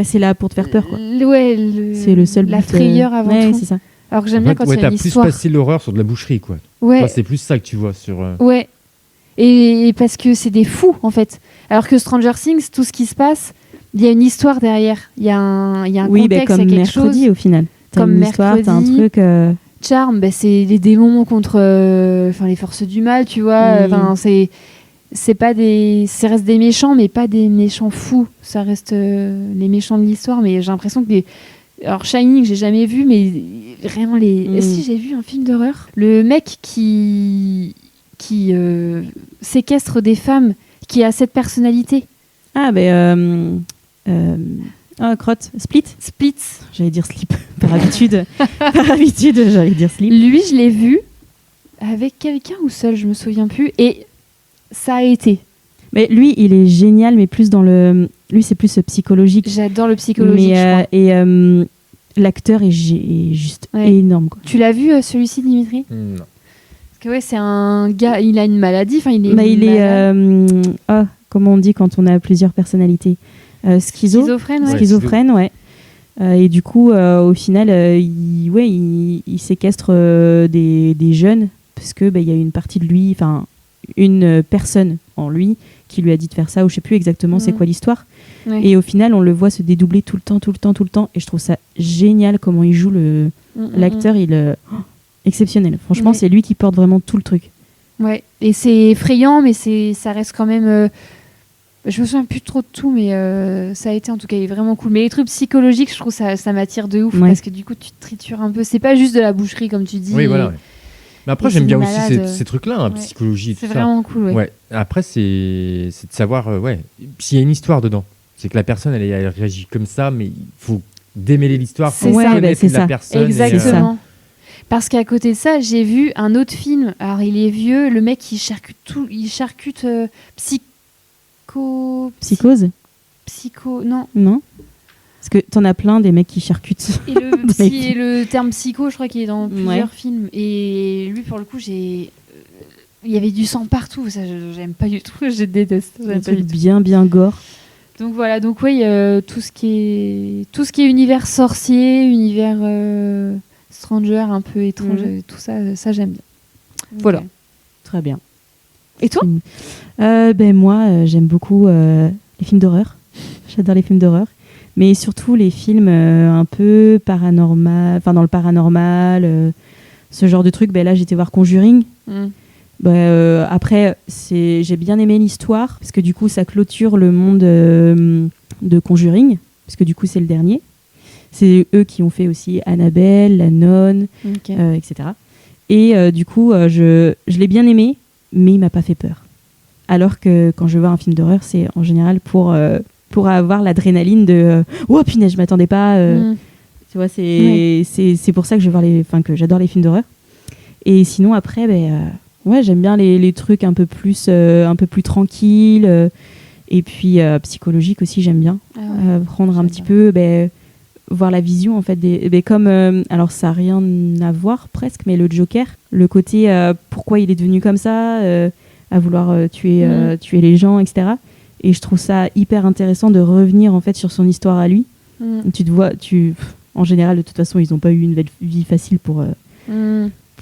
A: C'est là pour te faire peur, quoi.
B: C'est
A: le seul
B: la
A: but,
B: frayeur avant
A: ouais,
B: tout.
A: c'est ça.
B: Alors que j'aime bien quand il y a
D: t'as
B: une
D: plus
B: histoire.
D: passé l'horreur sur de la boucherie, quoi.
B: Ouais.
D: Toi, c'est plus ça que tu vois sur...
B: Ouais. Et parce que c'est des fous, en fait. Alors que Stranger Things, tout ce qui se passe, il y a une histoire derrière. Il y a un
A: Oui,
B: contexte,
A: comme
B: il y a quelque
A: mercredi,
B: chose.
A: au final. T'as
B: Comme
A: une histoire, t'as un
B: Mercredi.
A: truc.
B: Charme, c'est les démons contre les forces du mal, tu vois. Enfin, c'est pas des... Ça reste des méchants, mais pas des méchants fous. Ça reste les méchants de l'histoire. Mais j'ai l'impression que Alors, Shining, j'ai jamais vu, mais vraiment Et si, j'ai vu un film d'horreur. Le mec qui séquestre des femmes, qui a cette personnalité.
A: Ah, crotte. Split. J'allais dire slip. Par habitude, j'allais dire slip.
B: Lui, je l'ai vu avec quelqu'un ou seul, je me souviens plus. Et ça a été.
A: Mais lui, il est génial, mais plus dans le. Lui, c'est plus psychologique.
B: J'adore le psychologique,
A: Mais,
B: je crois.
A: L'acteur est juste
B: Ouais.
A: énorme, quoi.
B: Tu l'as vu, celui-ci, Dimitri?
D: Non.
B: Parce que ouais, c'est un gars, il a une maladie. Enfin, il est.
A: Il
B: malade.
A: est. Comment on dit quand on a plusieurs personnalités
B: Schizophrène, ouais.
A: Schizophrène, ouais. Et du coup, au final, il séquestre des jeunes parce que il y a une partie de lui, enfin une personne en lui qui lui a dit de faire ça, ou je sais plus exactement c'est quoi l'histoire.
B: Ouais.
A: Et au final, on le voit se dédoubler tout le temps. Et je trouve ça génial comment il joue l'acteur, exceptionnel. Franchement,
B: Ouais.
A: c'est lui qui porte vraiment tout le truc.
B: Ouais. Et c'est effrayant, mais ça reste quand même. Je me souviens plus trop de tout, mais ça a été en tout cas, il est vraiment cool. Mais les trucs psychologiques, je trouve ça m'attire de ouf,
A: Ouais.
B: parce que du coup, tu te tritures un peu. C'est pas juste de la boucherie, comme tu dis.
D: Oui, voilà. Ouais. Mais après,
B: Et
D: j'aime
B: c'est
D: bien
B: des
D: aussi
B: malades.
D: ces trucs-là,
B: Ouais.
D: psychologie,
B: C'est
D: tout ça.
B: vraiment cool, ouais.
D: Ouais. Après, c'est de savoir, s'il y a une histoire dedans. C'est que la personne, elle réagit comme ça, mais il faut démêler l'histoire,
B: C'est
D: faut
B: ça.
D: connaître
A: c'est
D: la
A: ça.
D: personne.
B: Exactement. Parce qu'à côté de ça, j'ai vu un autre film. Alors, il est vieux. Le mec, il charcute tout. Il charcute
A: Psychose,
B: Non.
A: non? Parce que t'en as plein des mecs qui charcutent.
B: Et le,
A: Dans les
B: et le terme psycho, je crois qu'il est dans plusieurs
A: Ouais.
B: films. Et lui, pour le coup, il y avait du sang partout. Ça, j'aime pas du tout. Je déteste.
A: Un
B: J'aime pas
A: truc
B: du tout.
A: bien gore.
B: Donc voilà. Donc oui, tout ce qui est univers sorcier, univers stranger, un peu étrange, tout ça, j'aime bien. Voilà.
A: Ok. Très bien.
B: Et toi?
A: Moi, j'aime beaucoup les films d'horreur. J'adore les films d'horreur. Mais surtout les films un peu paranormal, enfin dans le paranormal, ce genre de truc. Là, j'étais voir Conjuring. Après, j'ai bien aimé l'histoire, parce que du coup, ça clôture le monde de Conjuring, parce que du coup, c'est le dernier. C'est eux qui ont fait aussi Annabelle, La Nonne, etc. Et du coup, je l'ai bien aimé, mais il m'a pas fait peur. Alors que quand je vois un film d'horreur, c'est en général pour avoir l'adrénaline de oh punaise, je m'attendais pas. Tu vois, c'est pour ça que que j'adore les films d'horreur. Et sinon après, j'aime bien les trucs un peu plus tranquilles. Et puis psychologique aussi, j'aime bien prendre un petit peu, voir la vision en fait comme alors ça a rien à voir presque, mais le Joker, le côté pourquoi il est devenu comme ça, à vouloir tuer les gens, etc. Et je trouve ça hyper intéressant de revenir en fait sur son histoire à lui. En général, de toute façon, ils n'ont pas eu une vie facile pour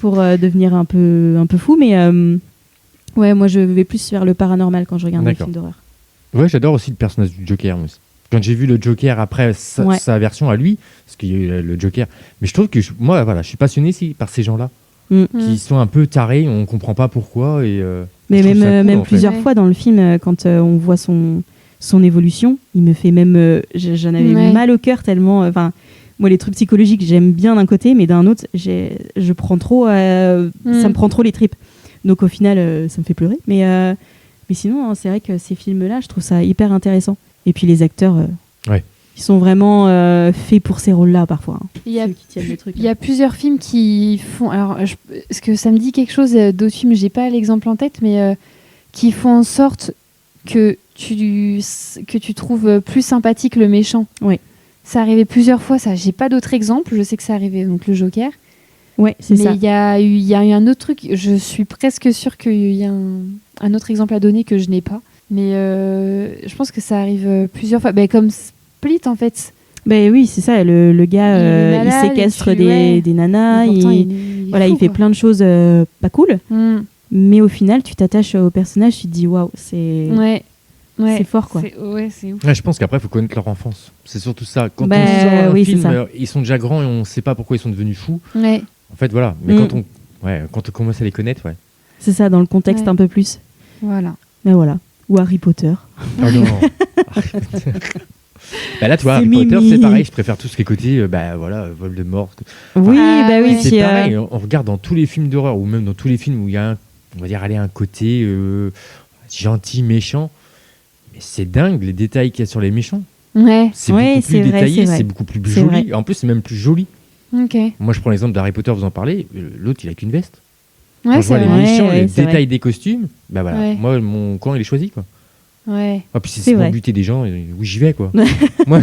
A: devenir un peu fou, mais moi je vais plus vers le paranormal quand je regarde des films d'horreur.
D: Ouais, j'adore aussi le personnage du Joker, moi aussi. Quand j'ai vu le Joker après sa version à lui, parce qu'il y a eu le Joker, mais je trouve que je suis passionné par ces gens-là, qui sont un peu tarés, on comprend pas pourquoi. Mais
A: même plusieurs fois dans le film, quand on voit son évolution, il me fait même... j'en avais mal au cœur tellement... moi, les trucs psychologiques, j'aime bien d'un côté, mais d'un autre, je prends trop... ça me prend trop les tripes. Donc au final, ça me fait pleurer. Mais sinon, c'est vrai que ces films-là, je trouve ça hyper intéressant. Et puis les acteurs, ils sont vraiment faits pour ces rôles-là parfois.
B: Il y a plusieurs films qui font... Alors, est-ce que ça me dit quelque chose d'autres films, j'ai pas l'exemple en tête, mais qui font en sorte que tu trouves plus sympathique le méchant. Oui. Ça arrivait plusieurs fois, ça. J'ai pas d'autres exemples. Je sais que ça arrivait, donc le Joker.
A: Ouais, c'est ça.
B: Mais il y a eu un autre truc. Je suis presque sûre qu'il y a un autre exemple à donner que je n'ai pas. Mais je pense que ça arrive plusieurs fois. Comme Split, en fait.
A: Oui, c'est ça. Le gars, il séquestre des nanas. Il fait plein de choses pas cool. Mais au final, tu t'attaches au personnage, tu te dis waouh, c'est fort, quoi.
B: C'est ouf.
D: Je pense qu'après, il faut connaître leur enfance. C'est surtout ça. Quand on sort un film, ils sont déjà grands et on ne sait pas pourquoi ils sont devenus fous. Ouais. En fait, voilà. Mais quand on commence à les connaître,
A: c'est ça, dans le contexte un peu plus.
B: Voilà.
A: Mais voilà. Ou Harry Potter.
D: Ah non. Là, tu vois, Harry Potter, c'est pareil. Je préfère tout ce qui est côté, Voldemort.
A: Oui,
D: c'est pareil. On regarde dans tous les films d'horreur ou même dans tous les films où il y a un côté gentil, méchant. Mais c'est dingue les détails qu'il y a sur les méchants.
B: Ouais.
D: C'est beaucoup plus détaillé, c'est beaucoup plus joli. En plus, c'est même plus joli.
B: Okay.
D: Moi, je prends l'exemple d'Harry Potter, vous en parlez. L'autre, il a qu'une veste.
B: Ouais,
D: quand je vois les méchants, les détails
B: vrai.
D: Des costumes, moi, mon camp, il est choisi, quoi.
B: Ouais.
D: Puis si c'est pour buter des gens, oui, j'y vais, quoi. Moi,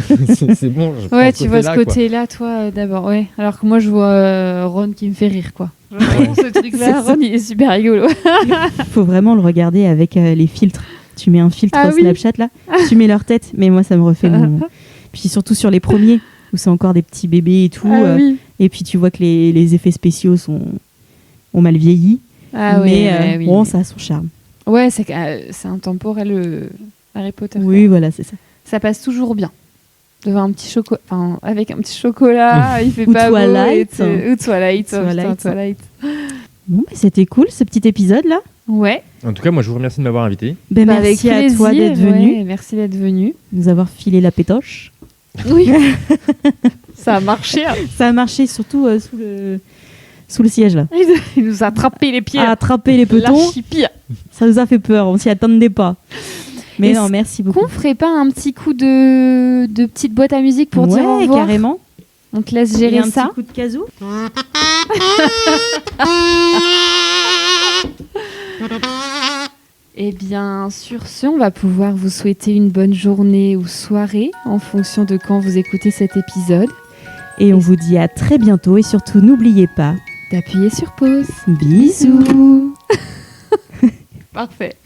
D: c'est bon.
B: Tu vois ce côté-là, toi, d'abord. Ouais. Alors que moi, je vois Ron qui me fait rire, quoi. Ce truc-là, Ron, il est super rigolo.
A: Il faut vraiment le regarder avec les filtres. Tu mets un filtre Snapchat, là, tu mets leur tête, mais moi, ça me refait Puis surtout sur les premiers, où c'est encore des petits bébés et tout. Et puis tu vois que les effets spéciaux ont mal vieilli. Mais ça a son charme.
B: Ouais, c'est intemporel, Harry Potter.
A: Oui, voilà, c'est ça.
B: Ça passe toujours bien. Devant un petit chocolat, avec un petit chocolat, il fait
A: ou
B: pas
A: Twilight.
B: Ou Twilight.
A: Bon, c'était cool ce petit épisode là.
B: Ouais.
D: En tout cas, moi, je vous remercie de m'avoir invité.
A: Merci à toi d'être venu.
B: Merci d'être venu.
A: Nous avoir filé la pétoche.
B: Oui. Ça a marché.
A: Ça a marché surtout sous le siège là.
B: Il nous a attrapé les pieds.
A: Attrapé les petons. Ça nous a fait peur, on s'y attendait pas. Mais non, merci beaucoup.
B: Qu'on ferait pas un petit coup de petite boîte à musique pour dire au revoir?
A: Carrément.
B: On te laisse gérer ça.
A: Un petit coup de kazoo.
B: Et bien, sur ce, on va pouvoir vous souhaiter une bonne journée ou soirée en fonction de quand vous écoutez cet épisode.
A: Et on vous dit à très bientôt et surtout n'oubliez pas
B: d'appuyer sur pause.
A: Bisous.
B: Parfait.